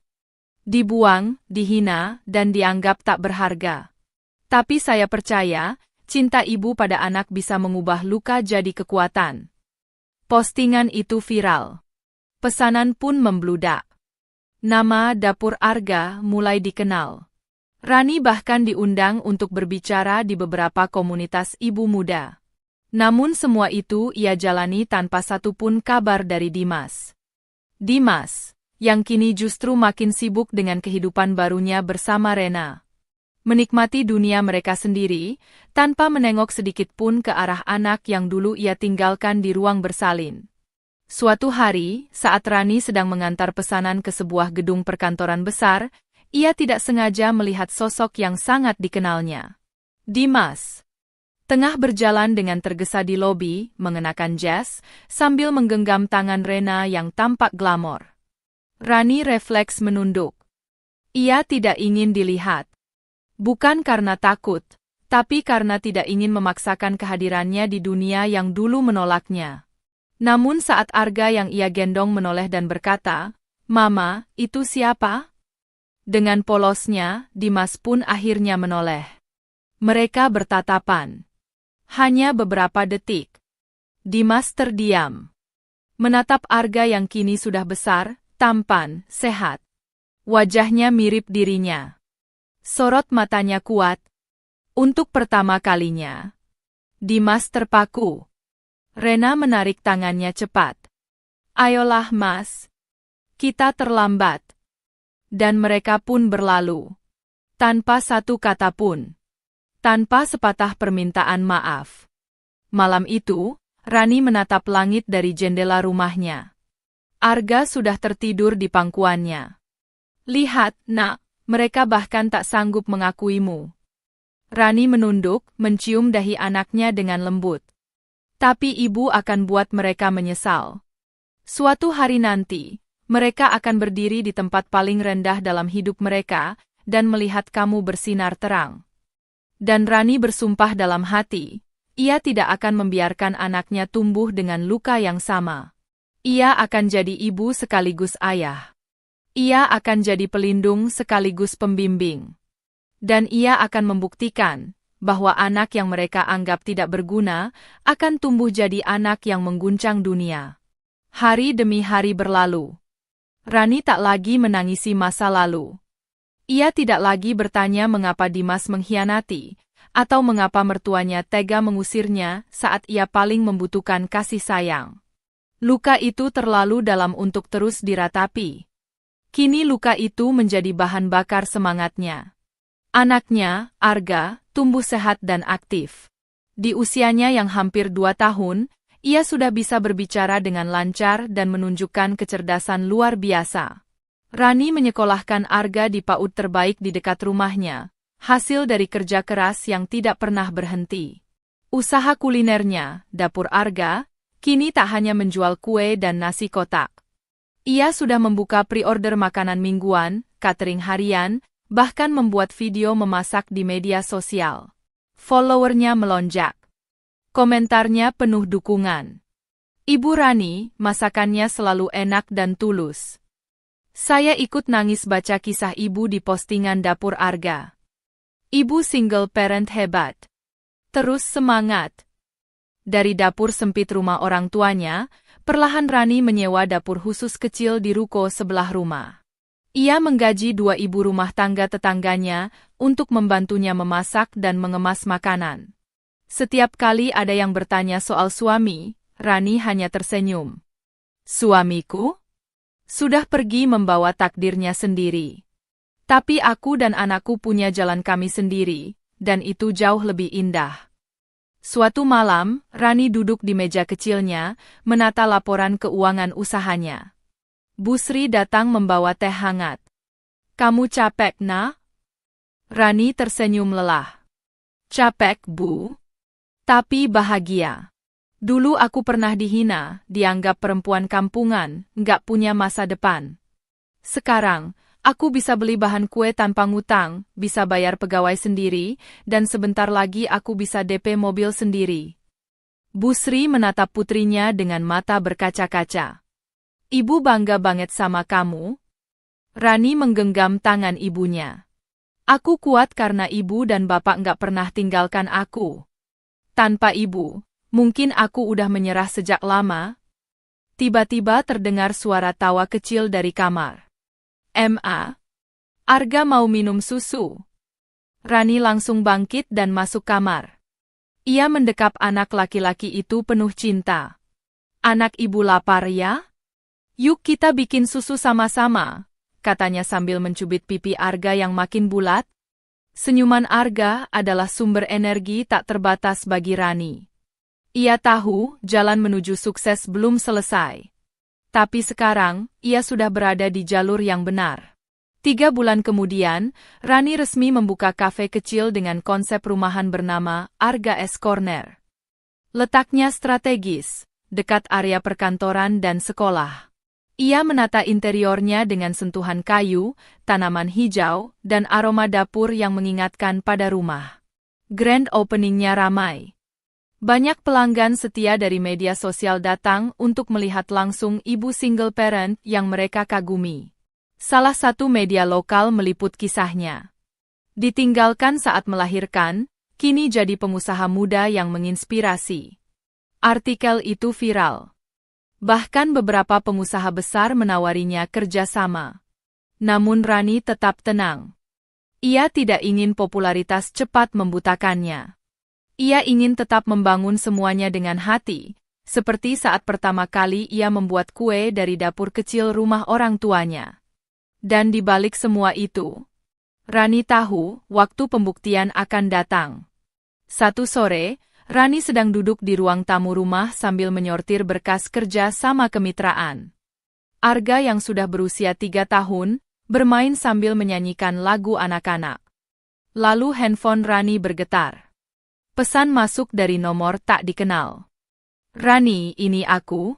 Dibuang, dihina, dan dianggap tak berharga. Tapi saya percaya, cinta ibu pada anak bisa mengubah luka jadi kekuatan. Postingan itu viral. Pesanan pun membludak. Nama dapur Arga mulai dikenal. Rani bahkan diundang untuk berbicara di beberapa komunitas ibu muda. Namun semua itu ia jalani tanpa satupun kabar dari Dimas. Dimas, yang kini justru makin sibuk dengan kehidupan barunya bersama Rena. Menikmati dunia mereka sendiri, tanpa menengok sedikit pun ke arah anak yang dulu ia tinggalkan di ruang bersalin. Suatu hari, saat Rani sedang mengantar pesanan ke sebuah gedung perkantoran besar, ia tidak sengaja melihat sosok yang sangat dikenalnya. Dimas. Tengah berjalan dengan tergesa di lobi, mengenakan jas, sambil menggenggam tangan Rena yang tampak glamor. Rani refleks menunduk. Ia tidak ingin dilihat. Bukan karena takut, tapi karena tidak ingin memaksakan kehadirannya di dunia yang dulu menolaknya. Namun saat Arga yang ia gendong menoleh dan berkata, "Mama, itu siapa?" Dengan polosnya, Dimas pun akhirnya menoleh. Mereka bertatapan. Hanya beberapa detik. Dimas terdiam. Menatap Arga yang kini sudah besar, tampan, sehat. Wajahnya mirip dirinya. Sorot matanya kuat. Untuk pertama kalinya, Dimas terpaku. Rena menarik tangannya cepat. "Ayolah, Mas. Kita terlambat." Dan mereka pun berlalu. Tanpa satu kata pun. Tanpa sepatah permintaan maaf. Malam itu, Rani menatap langit dari jendela rumahnya. Arga sudah tertidur di pangkuannya. "Lihat, Nak, mereka bahkan tak sanggup mengakuimu." Rani menunduk, mencium dahi anaknya dengan lembut. Tapi ibu akan buat mereka menyesal. Suatu hari nanti, mereka akan berdiri di tempat paling rendah dalam hidup mereka, dan melihat kamu bersinar terang. Dan Rani bersumpah dalam hati, ia tidak akan membiarkan anaknya tumbuh dengan luka yang sama. Ia akan jadi ibu sekaligus ayah. Ia akan jadi pelindung sekaligus pembimbing. Dan ia akan membuktikan bahwa anak yang mereka anggap tidak berguna akan tumbuh jadi anak yang mengguncang dunia. Hari demi hari berlalu. Rani tak lagi menangisi masa lalu. Ia tidak lagi bertanya mengapa Dimas mengkhianati, atau mengapa mertuanya tega mengusirnya saat ia paling membutuhkan kasih sayang. Luka itu terlalu dalam untuk terus diratapi. Kini luka itu menjadi bahan bakar semangatnya. Anaknya, Arga, tumbuh sehat dan aktif. Di usianya yang hampir 2 tahun, ia sudah bisa berbicara dengan lancar dan menunjukkan kecerdasan luar biasa. Rani menyekolahkan Arga di PAUD terbaik di dekat rumahnya, hasil dari kerja keras yang tidak pernah berhenti. Usaha kulinernya, Dapur Arga, kini tak hanya menjual kue dan nasi kotak. Ia sudah membuka pre-order makanan mingguan, catering harian, bahkan membuat video memasak di media sosial. Followernya melonjak. Komentarnya penuh dukungan. Ibu Rani, masakannya selalu enak dan tulus. Saya ikut nangis baca kisah ibu di postingan Dapur Arga. Ibu single parent hebat. Terus semangat. Dari dapur sempit rumah orang tuanya, perlahan Rani menyewa dapur khusus kecil di ruko sebelah rumah. Ia menggaji 2 ibu rumah tangga tetangganya untuk membantunya memasak dan mengemas makanan. Setiap kali ada yang bertanya soal suami, Rani hanya tersenyum. Suamiku? Sudah pergi membawa takdirnya sendiri. Tapi aku dan anakku punya jalan kami sendiri, dan itu jauh lebih indah. Suatu malam, Rani duduk di meja kecilnya, menata laporan keuangan usahanya. Bu Sri datang membawa teh hangat. Kamu capek, nak? Rani tersenyum lelah. Capek, Bu. Tapi bahagia. Dulu aku pernah dihina, dianggap perempuan kampungan, nggak punya masa depan. Sekarang, aku bisa beli bahan kue tanpa ngutang, bisa bayar pegawai sendiri, dan sebentar lagi aku bisa DP mobil sendiri. Bu Sri menatap putrinya dengan mata berkaca-kaca. Ibu bangga banget sama kamu. Rani menggenggam tangan ibunya. Aku kuat karena ibu dan bapak nggak pernah tinggalkan aku. Tanpa ibu, mungkin aku udah menyerah sejak lama. Tiba-tiba terdengar suara tawa kecil dari kamar. Ma, Arga mau minum susu. Rani langsung bangkit dan masuk kamar. Ia mendekap anak laki-laki itu penuh cinta. Anak ibu lapar ya? Yuk kita bikin susu sama-sama, katanya sambil mencubit pipi Arga yang makin bulat. Senyuman Arga adalah sumber energi tak terbatas bagi Rani. Ia tahu jalan menuju sukses belum selesai. Tapi sekarang, ia sudah berada di jalur yang benar. 3 bulan kemudian, Rani resmi membuka kafe kecil dengan konsep rumahan bernama Arga S Corner. Letaknya strategis, dekat area perkantoran dan sekolah. Ia menata interiornya dengan sentuhan kayu, tanaman hijau, dan aroma dapur yang mengingatkan pada rumah. Grand openingnya ramai. Banyak pelanggan setia dari media sosial datang untuk melihat langsung ibu single parent yang mereka kagumi. Salah satu media lokal meliput kisahnya. Ditinggalkan saat melahirkan, kini jadi pengusaha muda yang menginspirasi. Artikel itu viral. Bahkan beberapa pengusaha besar menawarinya kerjasama. Namun Rani tetap tenang. Ia tidak ingin popularitas cepat membutakannya. Ia ingin tetap membangun semuanya dengan hati, seperti saat pertama kali ia membuat kue dari dapur kecil rumah orang tuanya. Dan di balik semua itu, Rani tahu waktu pembuktian akan datang. Satu sore, Rani sedang duduk di ruang tamu rumah sambil menyortir berkas kerja sama kemitraan. Arga yang sudah berusia 3 tahun, bermain sambil menyanyikan lagu anak-anak. Lalu handphone Rani bergetar. Pesan masuk dari nomor tak dikenal. Rani, ini aku.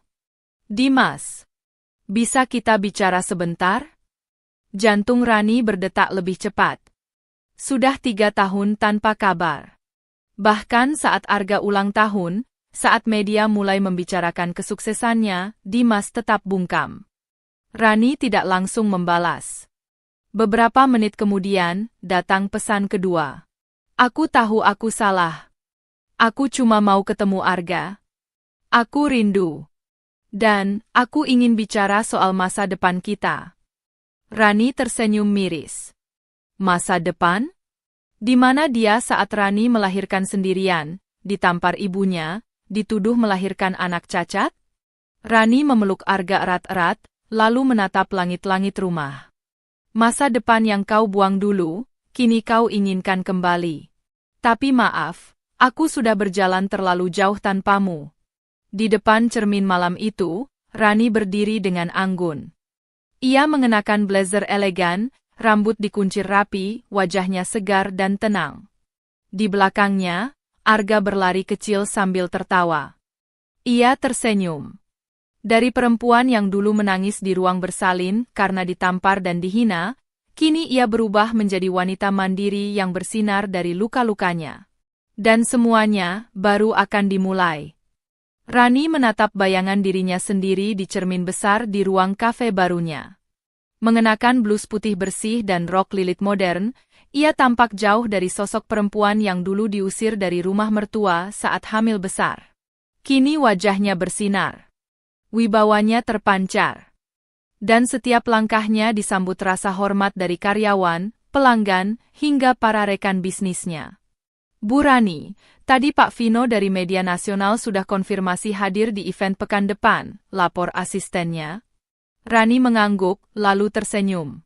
Dimas. Bisa kita bicara sebentar? Jantung Rani berdetak lebih cepat. Sudah 3 tahun tanpa kabar. Bahkan saat Arga ulang tahun, saat media mulai membicarakan kesuksesannya, Dimas tetap bungkam. Rani tidak langsung membalas. Beberapa menit kemudian, datang pesan kedua. Aku tahu aku salah. Aku cuma mau ketemu Arga. Aku rindu. Dan, aku ingin bicara soal masa depan kita. Rani tersenyum miris. Masa depan? Di mana dia saat Rani melahirkan sendirian, ditampar ibunya, dituduh melahirkan anak cacat? Rani memeluk Arga erat-erat, lalu menatap langit-langit rumah. Masa depan yang kau buang dulu, kini kau inginkan kembali. Tapi maaf, aku sudah berjalan terlalu jauh tanpamu. Di depan cermin malam itu, Rani berdiri dengan anggun. Ia mengenakan blazer elegan, rambut dikuncir rapi, wajahnya segar dan tenang. Di belakangnya, Arga berlari kecil sambil tertawa. Ia tersenyum. Dari perempuan yang dulu menangis di ruang bersalin karena ditampar dan dihina, kini ia berubah menjadi wanita mandiri yang bersinar dari luka-lukanya. Dan semuanya baru akan dimulai. Rani menatap bayangan dirinya sendiri di cermin besar di ruang kafe barunya. Mengenakan blus putih bersih dan rok lilit modern, ia tampak jauh dari sosok perempuan yang dulu diusir dari rumah mertua saat hamil besar. Kini wajahnya bersinar. Wibawanya terpancar. Dan setiap langkahnya disambut rasa hormat dari karyawan, pelanggan, hingga para rekan bisnisnya. Bu Rani, tadi Pak Vino dari media nasional sudah konfirmasi hadir di event pekan depan, lapor asistennya. Rani mengangguk, lalu tersenyum.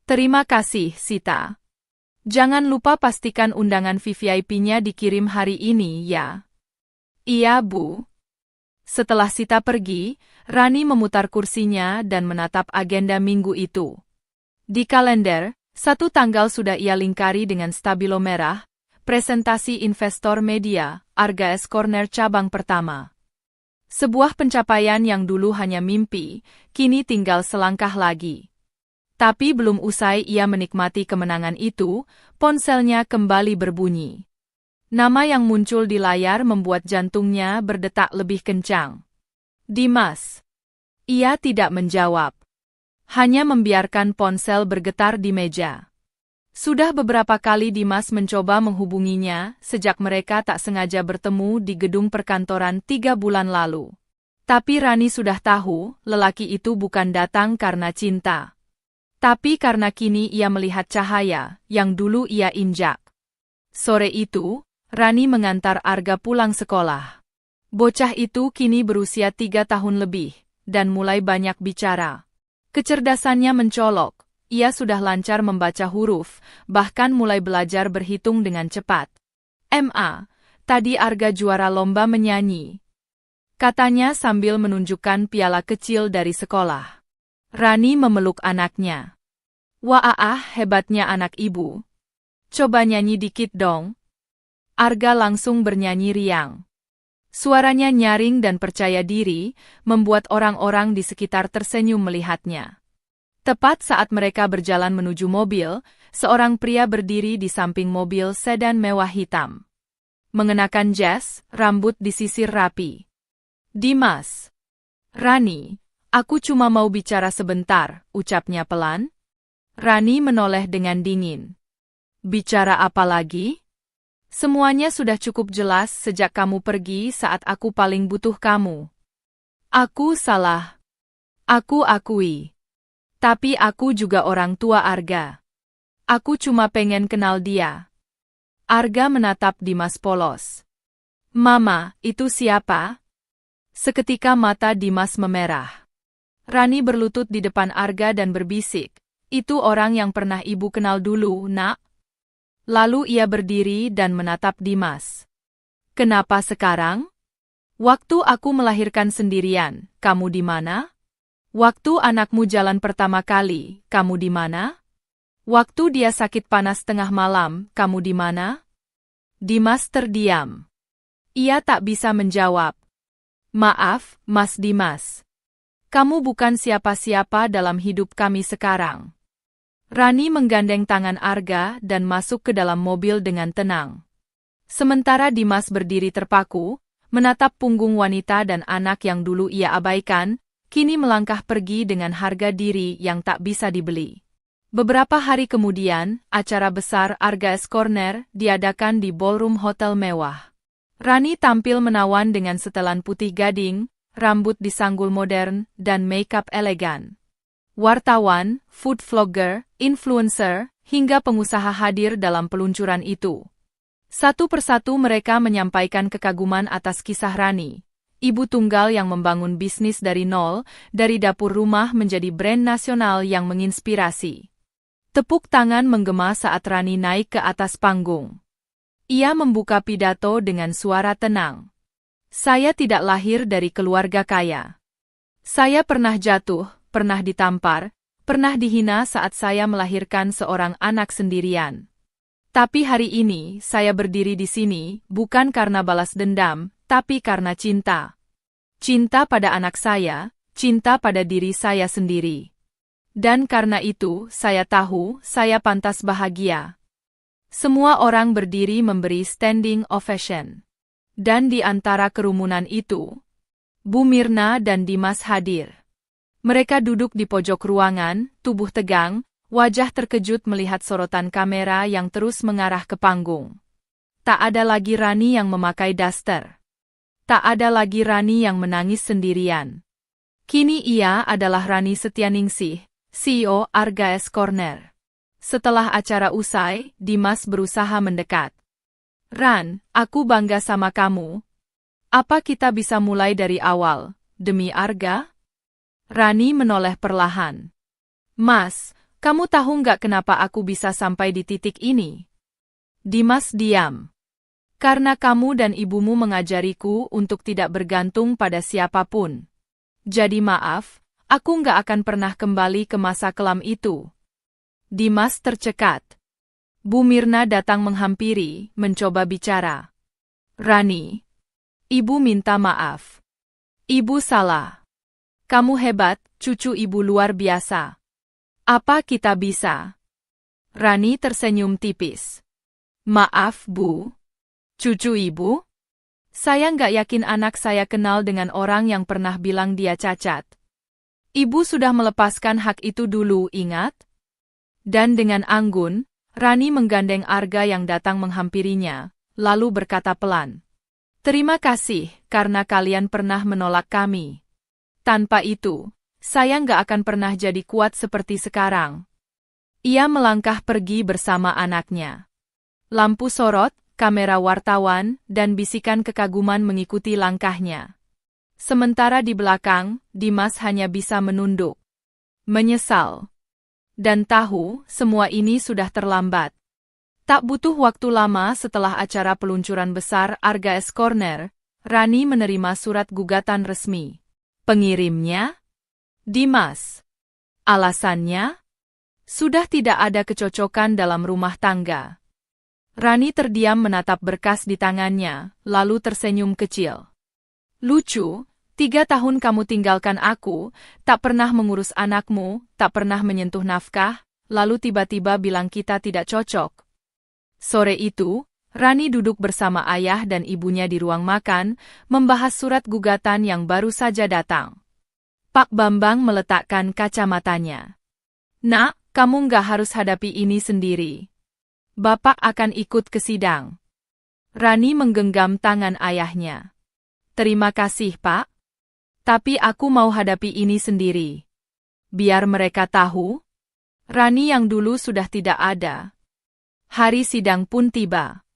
Terima kasih, Sita. Jangan lupa pastikan undangan VVIP-nya dikirim hari ini, ya. Iya, Bu. Setelah Sita pergi, Rani memutar kursinya dan menatap agenda minggu itu. Di kalender, 1 tanggal sudah ia lingkari dengan stabilo merah, presentasi investor media, Arga S Corner cabang pertama. Sebuah pencapaian yang dulu hanya mimpi, kini tinggal selangkah lagi. Tapi belum usai ia menikmati kemenangan itu, ponselnya kembali berbunyi. Nama yang muncul di layar membuat jantungnya berdetak lebih kencang. Dimas. Ia tidak menjawab. Hanya membiarkan ponsel bergetar di meja. Sudah beberapa kali Dimas mencoba menghubunginya sejak mereka tak sengaja bertemu di gedung perkantoran 3 bulan lalu. Tapi Rani sudah tahu, lelaki itu bukan datang karena cinta. Tapi karena kini ia melihat cahaya yang dulu ia injak. Sore itu, Rani mengantar Arga pulang sekolah. Bocah itu kini berusia 3 tahun lebih, dan mulai banyak bicara. Kecerdasannya mencolok, ia sudah lancar membaca huruf, bahkan mulai belajar berhitung dengan cepat. Tadi Arga juara lomba menyanyi. Katanya sambil menunjukkan piala kecil dari sekolah. Rani memeluk anaknya. Wah, hebatnya anak ibu. Coba nyanyi dikit dong. Arga langsung bernyanyi riang. Suaranya nyaring dan percaya diri, membuat orang-orang di sekitar tersenyum melihatnya. Tepat saat mereka berjalan menuju mobil, seorang pria berdiri di samping mobil sedan mewah hitam. Mengenakan jas, rambut disisir rapi. Dimas. Rani, aku cuma mau bicara sebentar, ucapnya pelan. Rani menoleh dengan dingin. Bicara apa lagi? Semuanya sudah cukup jelas sejak kamu pergi saat aku paling butuh kamu. Aku salah. Aku akui. Tapi aku juga orang tua Arga. Aku cuma pengen kenal dia. Arga menatap Dimas polos. Mama, itu siapa? Seketika mata Dimas memerah. Rani berlutut di depan Arga dan berbisik. Itu orang yang pernah ibu kenal dulu, nak. Lalu ia berdiri dan menatap Dimas. Kenapa sekarang? Waktu aku melahirkan sendirian, kamu di mana? Waktu anakmu jalan pertama kali, kamu di mana? Waktu dia sakit panas tengah malam, kamu di mana? Dimas terdiam. Ia tak bisa menjawab. Maaf, Mas Dimas. Kamu bukan siapa-siapa dalam hidup kami sekarang. Rani menggandeng tangan Arga dan masuk ke dalam mobil dengan tenang. Sementara Dimas berdiri terpaku, menatap punggung wanita dan anak yang dulu ia abaikan, kini melangkah pergi dengan harga diri yang tak bisa dibeli. Beberapa hari kemudian, acara besar Arga S Corner diadakan di ballroom hotel mewah. Rani tampil menawan dengan setelan putih gading, rambut disanggul modern, dan make-up elegan. Wartawan, food vlogger, influencer, hingga pengusaha hadir dalam peluncuran itu. Satu persatu mereka menyampaikan kekaguman atas kisah Rani, ibu tunggal yang membangun bisnis dari nol, dari dapur rumah menjadi brand nasional yang menginspirasi. Tepuk tangan menggema saat Rani naik ke atas panggung. Ia membuka pidato dengan suara tenang. Saya tidak lahir dari keluarga kaya. Saya pernah jatuh, pernah ditampar, pernah dihina saat saya melahirkan seorang anak sendirian. Tapi hari ini saya berdiri di sini bukan karena balas dendam, tapi karena cinta. Cinta pada anak saya, cinta pada diri saya sendiri. Dan karena itu saya tahu saya pantas bahagia. Semua orang berdiri memberi standing ovation. Dan di antara kerumunan itu, Bu Mirna dan Dimas hadir. Mereka duduk di pojok ruangan, tubuh tegang, wajah terkejut melihat sorotan kamera yang terus mengarah ke panggung. Tak ada lagi Rani yang memakai daster. Tak ada lagi Rani yang menangis sendirian. Kini ia adalah Rani Setianingsih, CEO Arga S Corner. Setelah acara usai, Dimas berusaha mendekat. Ran, aku bangga sama kamu. Apa kita bisa mulai dari awal, demi Arga? Rani menoleh perlahan. Mas, kamu tahu nggak kenapa aku bisa sampai di titik ini? Dimas diam. Karena kamu dan ibumu mengajariku untuk tidak bergantung pada siapapun. Jadi maaf, aku nggak akan pernah kembali ke masa kelam itu. Dimas tercekat. Bu Mirna datang menghampiri, mencoba bicara. Rani, ibu minta maaf. Ibu salah. Kamu hebat, cucu ibu luar biasa. Apa kita bisa? Rani tersenyum tipis. Maaf, Bu. Cucu ibu? Saya nggak yakin anak saya kenal dengan orang yang pernah bilang dia cacat. Ibu sudah melepaskan hak itu dulu, ingat? Dan dengan anggun, Rani menggandeng Arga yang datang menghampirinya, lalu berkata pelan. Terima kasih, karena kalian pernah menolak kami. Tanpa itu, saya nggak akan pernah jadi kuat seperti sekarang. Ia melangkah pergi bersama anaknya. Lampu sorot, kamera wartawan, dan bisikan kekaguman mengikuti langkahnya. Sementara di belakang, Dimas hanya bisa menunduk. Menyesal. Dan tahu, semua ini sudah terlambat. Tak butuh waktu lama setelah acara peluncuran besar Arga S Corner, Rani menerima surat gugatan resmi. Pengirimnya? Dimas. Alasannya? Sudah tidak ada kecocokan dalam rumah tangga. Rani terdiam menatap berkas di tangannya, lalu tersenyum kecil. Lucu. 3 tahun kamu tinggalkan aku, tak pernah mengurus anakmu, tak pernah menyentuh nafkah, lalu tiba-tiba bilang kita tidak cocok. Sore itu, Rani duduk bersama ayah dan ibunya di ruang makan, membahas surat gugatan yang baru saja datang. Pak Bambang meletakkan kacamatanya. Nak, kamu nggak harus hadapi ini sendiri. Bapak akan ikut ke sidang. Rani menggenggam tangan ayahnya. Terima kasih, Pak. Tapi aku mau hadapi ini sendiri. Biar mereka tahu. Rani yang dulu sudah tidak ada. Hari sidang pun tiba.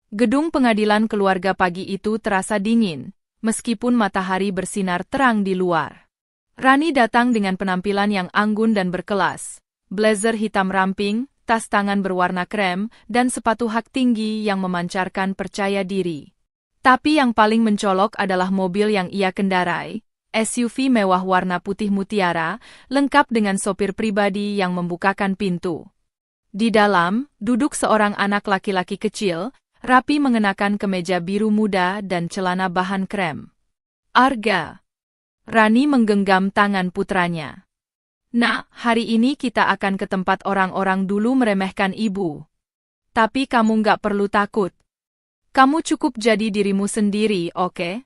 Gedung pengadilan keluarga pagi itu terasa dingin, meskipun matahari bersinar terang di luar. Rani datang dengan penampilan yang anggun dan berkelas. Blazer hitam ramping, tas tangan berwarna krem, dan sepatu hak tinggi yang memancarkan percaya diri. Tapi yang paling mencolok adalah mobil yang ia kendarai. SUV mewah warna putih mutiara, lengkap dengan sopir pribadi yang membukakan pintu. Di dalam, duduk seorang anak laki-laki kecil, rapi mengenakan kemeja biru muda dan celana bahan krem. Arga. Rani menggenggam tangan putranya. Nak, hari ini kita akan ke tempat orang-orang dulu meremehkan ibu. Tapi kamu nggak perlu takut. Kamu cukup jadi dirimu sendiri, oke?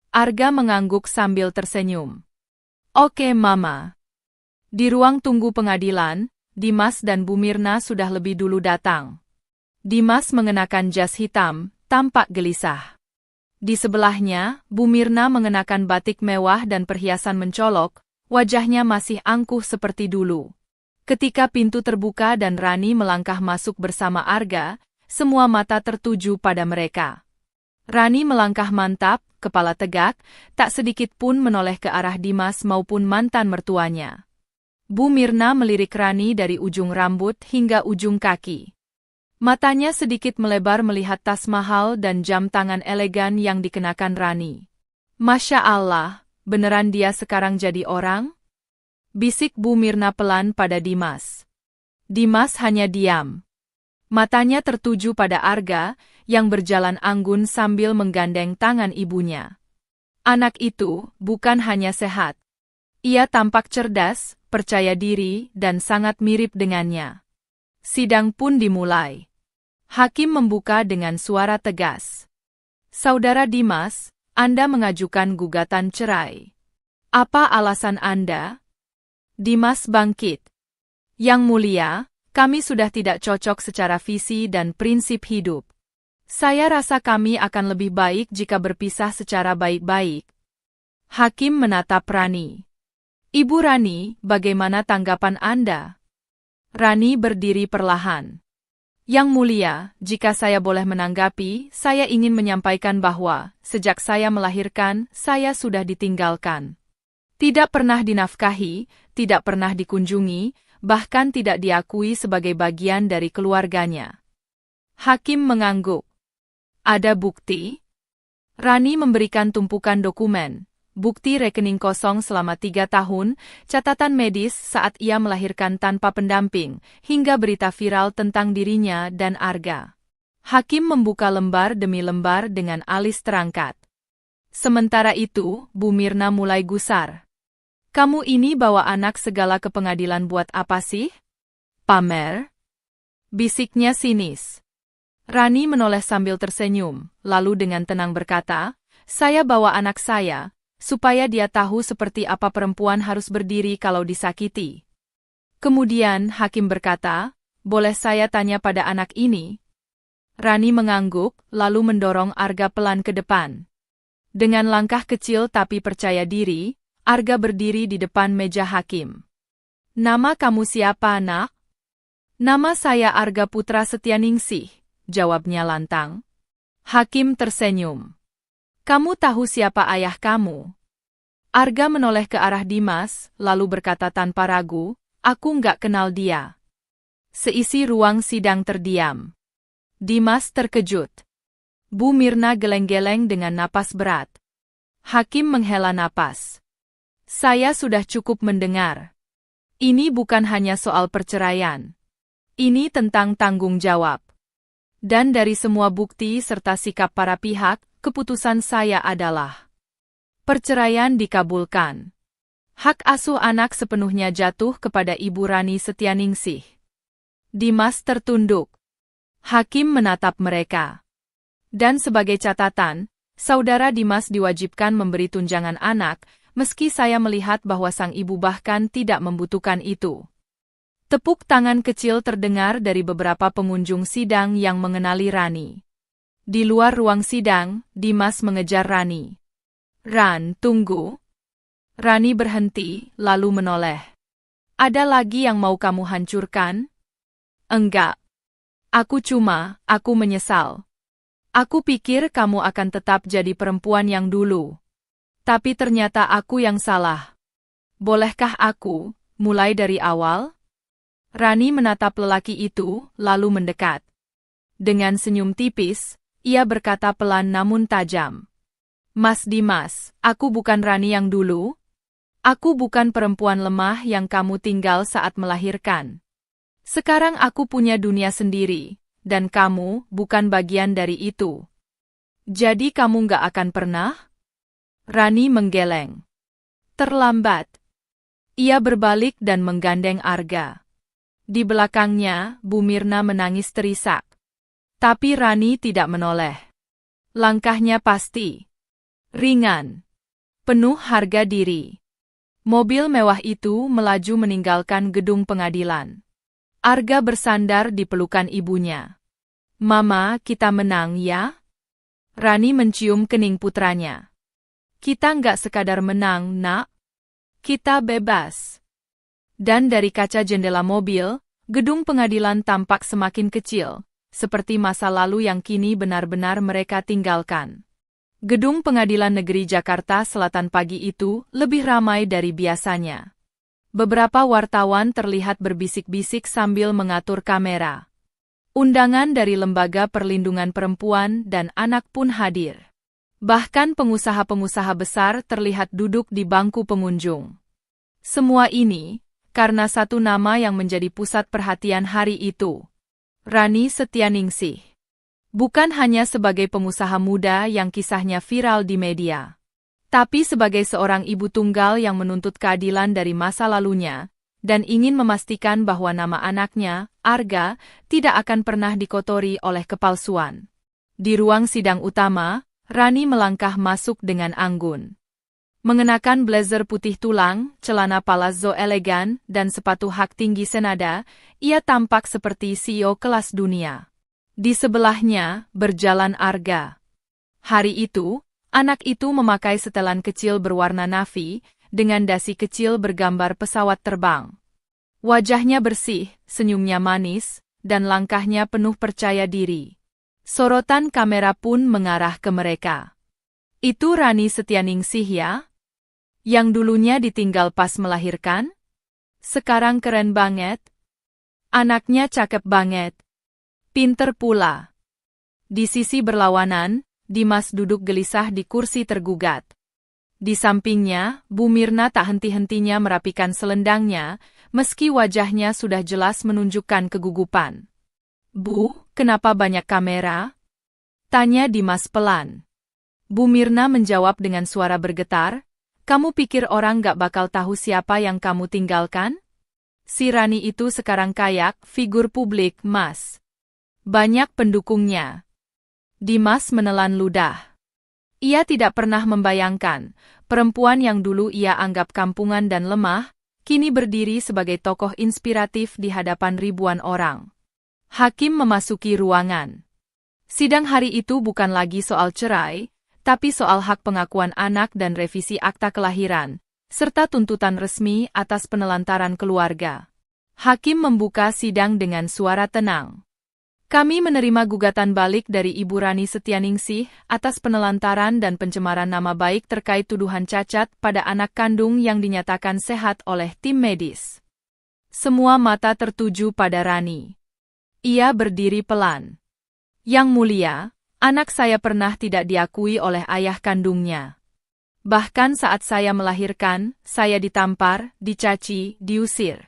Arga mengangguk sambil tersenyum. Oke, Mama. Di ruang tunggu pengadilan, Dimas dan Bu Mirna sudah lebih dulu datang. Dimas mengenakan jas hitam, tampak gelisah. Di sebelahnya, Bu Mirna mengenakan batik mewah dan perhiasan mencolok, wajahnya masih angkuh seperti dulu. Ketika pintu terbuka dan Rani melangkah masuk bersama Arga, semua mata tertuju pada mereka. Rani melangkah mantap, kepala tegak, tak sedikit pun menoleh ke arah Dimas maupun mantan mertuanya. Bu Mirna melirik Rani dari ujung rambut hingga ujung kaki. Matanya sedikit melebar melihat tas mahal dan jam tangan elegan yang dikenakan Rani. Masya Allah, beneran dia sekarang jadi orang? Bisik Bu Mirna pelan pada Dimas. Dimas hanya diam. Matanya tertuju pada Arga, yang berjalan anggun sambil menggandeng tangan ibunya. Anak itu bukan hanya sehat. Ia tampak cerdas, percaya diri, dan sangat mirip dengannya. Sidang pun dimulai. Hakim membuka dengan suara tegas. Saudara Dimas, Anda mengajukan gugatan cerai. Apa alasan Anda? Dimas bangkit. Yang mulia, kami sudah tidak cocok secara visi dan prinsip hidup. Saya rasa kami akan lebih baik jika berpisah secara baik-baik. Hakim menatap Rani. Ibu Rani, bagaimana tanggapan Anda? Rani berdiri perlahan. Yang mulia, jika saya boleh menanggapi, saya ingin menyampaikan bahwa, sejak saya melahirkan, saya sudah ditinggalkan. Tidak pernah dinafkahi, tidak pernah dikunjungi, bahkan tidak diakui sebagai bagian dari keluarganya. Hakim mengangguk. Ada bukti? Rani memberikan tumpukan dokumen. Bukti rekening kosong selama 3 tahun, catatan medis saat ia melahirkan tanpa pendamping, hingga berita viral tentang dirinya dan Arga. Hakim membuka lembar demi lembar dengan alis terangkat. Sementara itu, Bu Mirna mulai gusar. Kamu ini bawa anak segala ke pengadilan buat apa sih? Pamer? Bisiknya sinis. Rani menoleh sambil tersenyum, lalu dengan tenang berkata, saya bawa anak saya, supaya dia tahu seperti apa perempuan harus berdiri kalau disakiti. Kemudian hakim berkata, boleh saya tanya pada anak ini? Rani mengangguk, lalu mendorong Arga pelan ke depan. Dengan langkah kecil tapi percaya diri, Arga berdiri di depan meja hakim. Nama kamu siapa, Nak? Nama saya Arga Putra Setyaningsih, jawabnya lantang. Hakim tersenyum. Kamu tahu siapa ayah kamu? Arga menoleh ke arah Dimas, lalu berkata tanpa ragu, aku nggak kenal dia. Seisi ruang sidang terdiam. Dimas terkejut. Bu Mirna geleng-geleng dengan napas berat. Hakim menghela napas. Saya sudah cukup mendengar. Ini bukan hanya soal perceraian. Ini tentang tanggung jawab. Dan dari semua bukti serta sikap para pihak, keputusan saya adalah perceraian dikabulkan. Hak asuh anak sepenuhnya jatuh kepada Ibu Rani Setyaningsih. Dimas tertunduk. Hakim menatap mereka. Dan sebagai catatan, saudara Dimas diwajibkan memberi tunjangan anak, meski saya melihat bahwa sang ibu bahkan tidak membutuhkan itu. Tepuk tangan kecil terdengar dari beberapa pengunjung sidang yang mengenali Rani. Di luar ruang sidang, Dimas mengejar Rani. Ran, tunggu. Rani berhenti, lalu menoleh. Ada lagi yang mau kamu hancurkan? Enggak. Aku menyesal. Aku pikir kamu akan tetap jadi perempuan yang dulu. Tapi ternyata aku yang salah. Bolehkah aku mulai dari awal? Rani menatap lelaki itu, lalu mendekat. Dengan senyum tipis, ia berkata pelan namun tajam. Mas Dimas, aku bukan Rani yang dulu. Aku bukan perempuan lemah yang kamu tinggal saat melahirkan. Sekarang aku punya dunia sendiri, dan kamu bukan bagian dari itu. Jadi kamu nggak akan pernah? Rani menggeleng. Terlambat. Ia berbalik dan menggandeng Arga. Di belakangnya, Bu Mirna menangis terisak. Tapi Rani tidak menoleh. Langkahnya pasti. Ringan. Penuh harga diri. Mobil mewah itu melaju meninggalkan gedung pengadilan. Arga bersandar di pelukan ibunya. Mama, kita menang ya? Rani mencium kening putranya. Kita nggak sekadar menang, nak. Kita bebas. Dan dari kaca jendela mobil, gedung pengadilan tampak semakin kecil, seperti masa lalu yang kini benar-benar mereka tinggalkan. Gedung Pengadilan Negeri Jakarta Selatan pagi itu lebih ramai dari biasanya. Beberapa wartawan terlihat berbisik-bisik sambil mengatur kamera. Undangan dari Lembaga Perlindungan Perempuan dan Anak pun hadir. Bahkan pengusaha-pengusaha besar terlihat duduk di bangku pengunjung. Semua ini karena satu nama yang menjadi pusat perhatian hari itu. Rani Setianingsih. Bukan hanya sebagai pengusaha muda yang kisahnya viral di media, tapi sebagai seorang ibu tunggal yang menuntut keadilan dari masa lalunya, dan ingin memastikan bahwa nama anaknya, Arga, tidak akan pernah dikotori oleh kepalsuan. Di ruang sidang utama, Rani melangkah masuk dengan anggun. Mengenakan blazer putih tulang, celana palazzo elegan, dan sepatu hak tinggi senada, ia tampak seperti CEO kelas dunia. Di sebelahnya, berjalan Arga. Hari itu, anak itu memakai setelan kecil berwarna navy, dengan dasi kecil bergambar pesawat terbang. Wajahnya bersih, senyumnya manis, dan langkahnya penuh percaya diri. Sorotan kamera pun mengarah ke mereka. Itu Rani Setianingsih ya? Yang dulunya ditinggal pas melahirkan? Sekarang keren banget. Anaknya cakep banget. Pinter pula. Di sisi berlawanan, Dimas duduk gelisah di kursi tergugat. Di sampingnya, Bu Mirna tak henti-hentinya merapikan selendangnya, meski wajahnya sudah jelas menunjukkan kegugupan. Bu, kenapa banyak kamera? Tanya Dimas pelan. Bu Mirna menjawab dengan suara bergetar, kamu pikir orang gak bakal tahu siapa yang kamu tinggalkan? Si Rani itu sekarang kayak figur publik, Mas. Banyak pendukungnya. Dimas menelan ludah. Ia tidak pernah membayangkan, perempuan yang dulu ia anggap kampungan dan lemah, kini berdiri sebagai tokoh inspiratif di hadapan ribuan orang. Hakim memasuki ruangan. Sidang hari itu bukan lagi soal cerai, tapi soal hak pengakuan anak dan revisi akta kelahiran, serta tuntutan resmi atas penelantaran keluarga. Hakim membuka sidang dengan suara tenang. Kami menerima gugatan balik dari Ibu Rani Setianingsih atas penelantaran dan pencemaran nama baik terkait tuduhan cacat pada anak kandung yang dinyatakan sehat oleh tim medis. Semua mata tertuju pada Rani. Ia berdiri pelan. Yang mulia, anak saya pernah tidak diakui oleh ayah kandungnya. Bahkan saat saya melahirkan, saya ditampar, dicaci, diusir.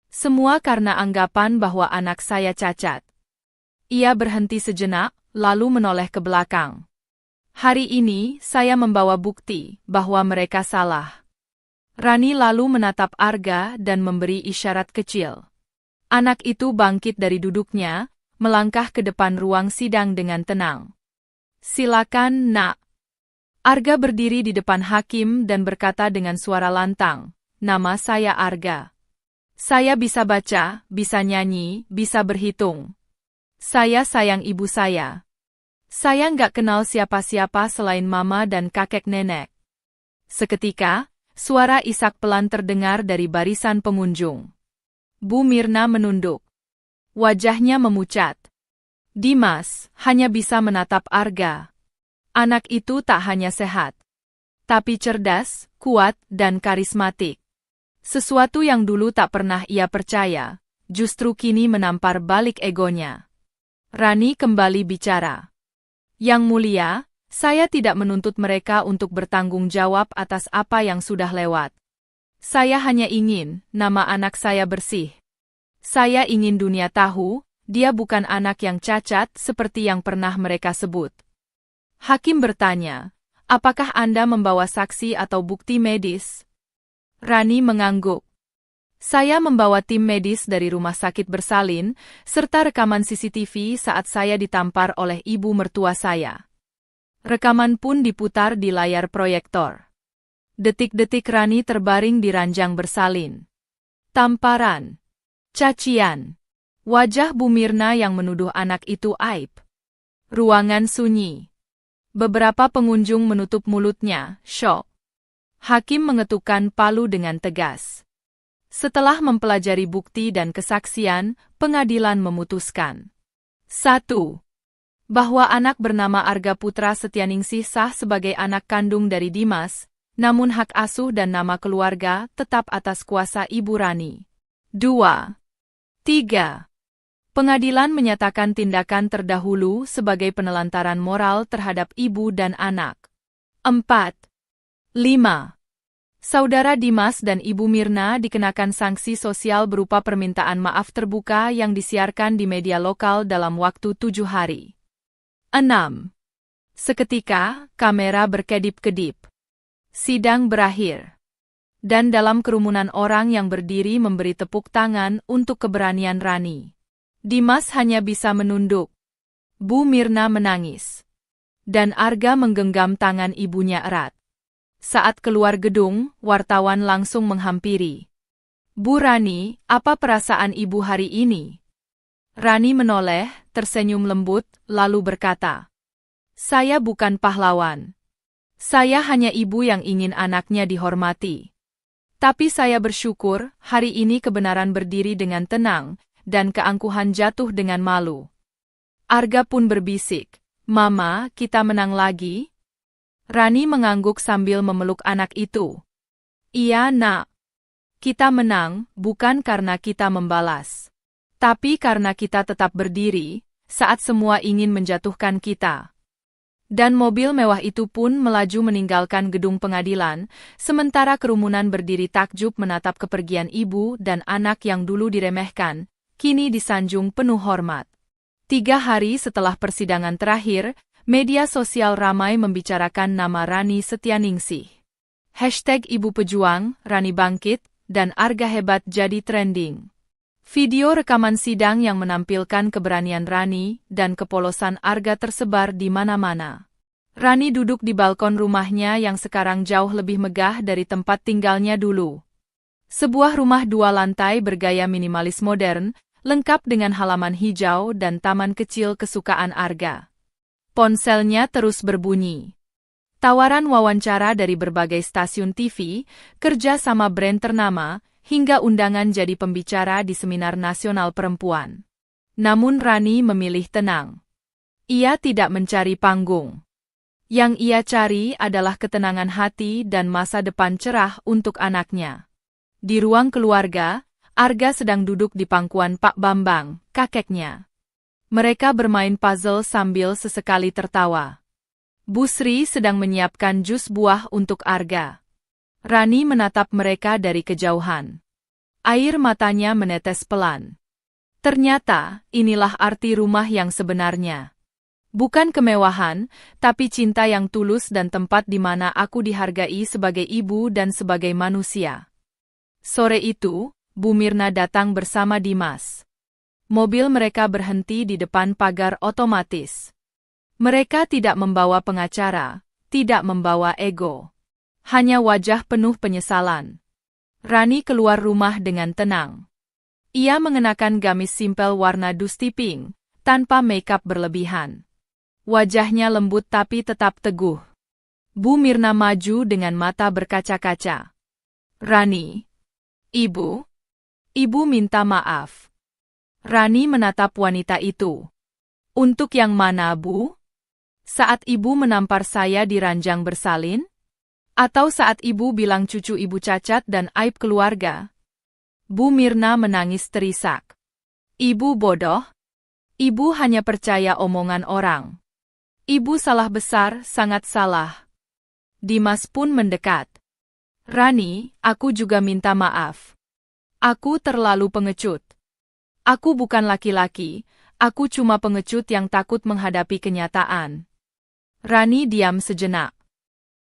Semua karena anggapan bahwa anak saya cacat. Ia berhenti sejenak, lalu menoleh ke belakang. Hari ini, saya membawa bukti bahwa mereka salah. Rani lalu menatap Arga dan memberi isyarat kecil. Anak itu bangkit dari duduknya, melangkah ke depan ruang sidang dengan tenang. Silakan, nak. Arga berdiri di depan hakim dan berkata dengan suara lantang, nama saya Arga. Saya bisa baca, bisa nyanyi, bisa berhitung. Saya sayang ibu saya. Saya nggak kenal siapa-siapa selain mama dan kakek nenek. Seketika, suara isak pelan terdengar dari barisan pengunjung. Bu Mirna menunduk. Wajahnya memucat. Dimas hanya bisa menatap Arga. Anak itu tak hanya sehat, tapi cerdas, kuat, dan karismatik. Sesuatu yang dulu tak pernah ia percaya, justru kini menampar balik egonya. Rani kembali bicara. Yang mulia, saya tidak menuntut mereka untuk bertanggung jawab atas apa yang sudah lewat. Saya hanya ingin nama anak saya bersih. Saya ingin dunia tahu, dia bukan anak yang cacat seperti yang pernah mereka sebut. Hakim bertanya, apakah Anda membawa saksi atau bukti medis? Rani mengangguk. Saya membawa tim medis dari rumah sakit bersalin, serta rekaman CCTV saat saya ditampar oleh ibu mertua saya. Rekaman pun diputar di layar proyektor. Detik-detik Rani terbaring di ranjang bersalin. Tamparan. Cacian. Wajah Bu Mirna yang menuduh anak itu aib. Ruangan sunyi. Beberapa pengunjung menutup mulutnya, syok. Hakim mengetukkan palu dengan tegas. Setelah mempelajari bukti dan kesaksian, pengadilan memutuskan. 1. Bahwa anak bernama Arga Putra Setyaningsih sah sebagai anak kandung dari Dimas, namun hak asuh dan nama keluarga tetap atas kuasa Ibu Rani. 2. 3. Pengadilan menyatakan tindakan terdahulu sebagai penelantaran moral terhadap ibu dan anak. 4. 5. Saudara Dimas dan Ibu Mirna dikenakan sanksi sosial berupa permintaan maaf terbuka yang disiarkan di media lokal dalam waktu 7 hari. 6. Seketika, kamera berkedip-kedip. Sidang berakhir. Dan dalam kerumunan orang yang berdiri memberi tepuk tangan untuk keberanian Rani. Dimas hanya bisa menunduk. Bu Mirna menangis. Dan Arga menggenggam tangan ibunya erat. Saat keluar gedung, wartawan langsung menghampiri. Bu Rani, apa perasaan ibu hari ini? Rani menoleh, tersenyum lembut, lalu berkata, saya bukan pahlawan. Saya hanya ibu yang ingin anaknya dihormati. Tapi saya bersyukur, hari ini kebenaran berdiri dengan tenang, dan keangkuhan jatuh dengan malu. Arga pun berbisik, Mama, kita menang lagi? Rani mengangguk sambil memeluk anak itu. Iya, Nak. Kita menang, bukan karena kita membalas. Tapi karena kita tetap berdiri, saat semua ingin menjatuhkan kita. Dan mobil mewah itu pun melaju meninggalkan gedung pengadilan, sementara kerumunan berdiri takjub menatap kepergian ibu dan anak yang dulu diremehkan, kini disanjung penuh hormat. 3 hari setelah persidangan terakhir, media sosial ramai membicarakan nama Rani Setyaningsih. #Ibu Pejuang, Rani Bangkit, dan Arga Hebat jadi trending. Video rekaman sidang yang menampilkan keberanian Rani dan kepolosan Arga tersebar di mana-mana. Rani duduk di balkon rumahnya yang sekarang jauh lebih megah dari tempat tinggalnya dulu. Sebuah rumah 2 lantai bergaya minimalis modern, lengkap dengan halaman hijau dan taman kecil kesukaan Arga. Ponselnya terus berbunyi. Tawaran wawancara dari berbagai stasiun TV, kerja sama brand ternama, hingga undangan jadi pembicara di seminar nasional perempuan. Namun Rani memilih tenang. Ia tidak mencari panggung. Yang ia cari adalah ketenangan hati dan masa depan cerah untuk anaknya. Di ruang keluarga, Arga sedang duduk di pangkuan Pak Bambang, kakeknya. Mereka bermain puzzle sambil sesekali tertawa. Bu Sri sedang menyiapkan jus buah untuk Arga. Rani menatap mereka dari kejauhan. Air matanya menetes pelan. Ternyata, inilah arti rumah yang sebenarnya. Bukan kemewahan, tapi cinta yang tulus dan tempat di mana aku dihargai sebagai ibu dan sebagai manusia. Sore itu, Bu Mirna datang bersama Dimas. Mobil mereka berhenti di depan pagar otomatis. Mereka tidak membawa pengacara, tidak membawa ego. Hanya wajah penuh penyesalan. Rani keluar rumah dengan tenang. Ia mengenakan gamis simpel warna dusty pink, tanpa makeup berlebihan. Wajahnya lembut tapi tetap teguh. Bu Mirna maju dengan mata berkaca-kaca. Rani. Ibu minta maaf. Rani menatap wanita itu. Untuk yang mana, Bu? Saat ibu menampar saya di ranjang bersalin? Atau saat ibu bilang cucu ibu cacat dan aib keluarga? Bu Mirna menangis terisak. Ibu bodoh. Ibu hanya percaya omongan orang. Ibu salah besar, sangat salah. Dimas pun mendekat. Rani, aku juga minta maaf. Aku terlalu pengecut. Aku bukan laki-laki, aku cuma pengecut yang takut menghadapi kenyataan. Rani diam sejenak.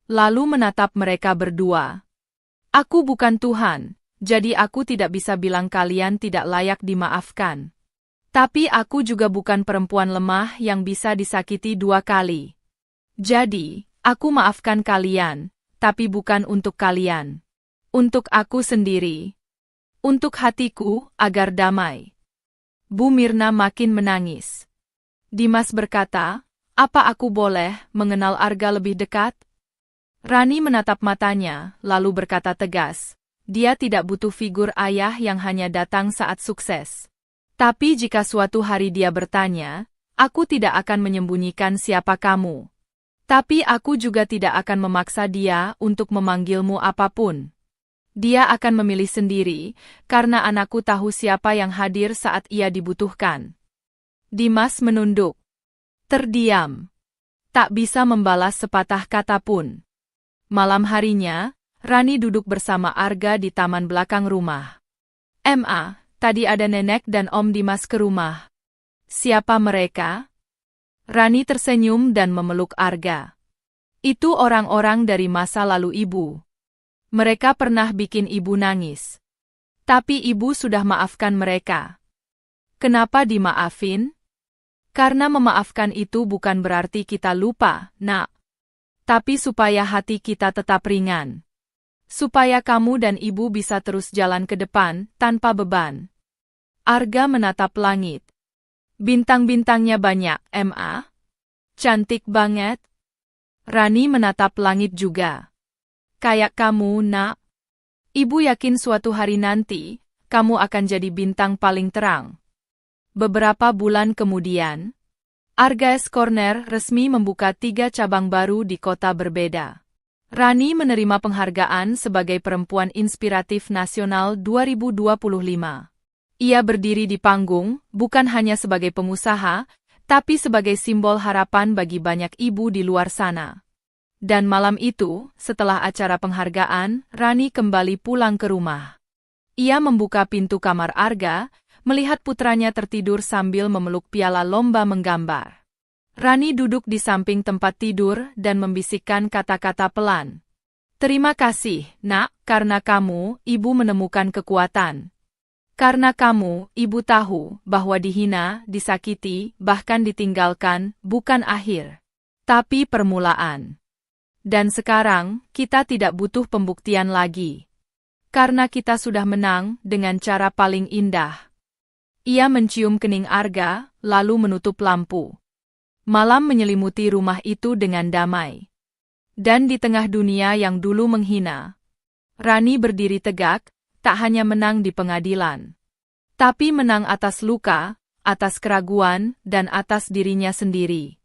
Lalu menatap mereka berdua. Aku bukan Tuhan, jadi aku tidak bisa bilang kalian tidak layak dimaafkan. Tapi aku juga bukan perempuan lemah yang bisa disakiti 2 kali. Jadi, aku maafkan kalian, tapi bukan untuk kalian. Untuk aku sendiri. Untuk hatiku, agar damai. Bu Mirna makin menangis. Dimas berkata, apa aku boleh mengenal Arga lebih dekat? Rani menatap matanya, lalu berkata tegas, dia tidak butuh figur ayah yang hanya datang saat sukses. Tapi jika suatu hari dia bertanya, aku tidak akan menyembunyikan siapa kamu. Tapi aku juga tidak akan memaksa dia untuk memanggilmu apapun. Dia akan memilih sendiri, karena anakku tahu siapa yang hadir saat ia dibutuhkan. Dimas menunduk. Terdiam. Tak bisa membalas sepatah kata pun. Malam harinya, Rani duduk bersama Arga di taman belakang rumah. "Ma, tadi ada nenek dan Om Dimas ke rumah." "Siapa mereka?" Rani tersenyum dan memeluk Arga. "Itu orang-orang dari masa lalu ibu. Mereka pernah bikin ibu nangis. Tapi ibu sudah maafkan mereka." "Kenapa dimaafin?" "Karena memaafkan itu bukan berarti kita lupa, Nak. Tapi supaya hati kita tetap ringan. Supaya kamu dan ibu bisa terus jalan ke depan, tanpa beban." Arga menatap langit. "Bintang-bintangnya banyak, Ma. Cantik banget." Rani menatap langit juga. "Kayak kamu, Nak. Ibu yakin suatu hari nanti, kamu akan jadi bintang paling terang." Beberapa bulan kemudian, Arga's Corner resmi membuka 3 cabang baru di kota berbeda. Rani menerima penghargaan sebagai Perempuan Inspiratif Nasional 2025. Ia berdiri di panggung, bukan hanya sebagai pengusaha, tapi sebagai simbol harapan bagi banyak ibu di luar sana. Dan malam itu, setelah acara penghargaan, Rani kembali pulang ke rumah. Ia membuka pintu kamar Arga, melihat putranya tertidur sambil memeluk piala lomba menggambar. Rani duduk di samping tempat tidur dan membisikkan kata-kata pelan. "Terima kasih, Nak, karena kamu, ibu menemukan kekuatan. Karena kamu, ibu tahu bahwa dihina, disakiti, bahkan ditinggalkan, bukan akhir, tapi permulaan. Dan sekarang, kita tidak butuh pembuktian lagi. Karena kita sudah menang dengan cara paling indah." Ia mencium kening Arga, lalu menutup lampu. Malam menyelimuti rumah itu dengan damai. Dan di tengah dunia yang dulu menghina, Rani berdiri tegak, tak hanya menang di pengadilan, tapi menang atas luka, atas keraguan, dan atas dirinya sendiri.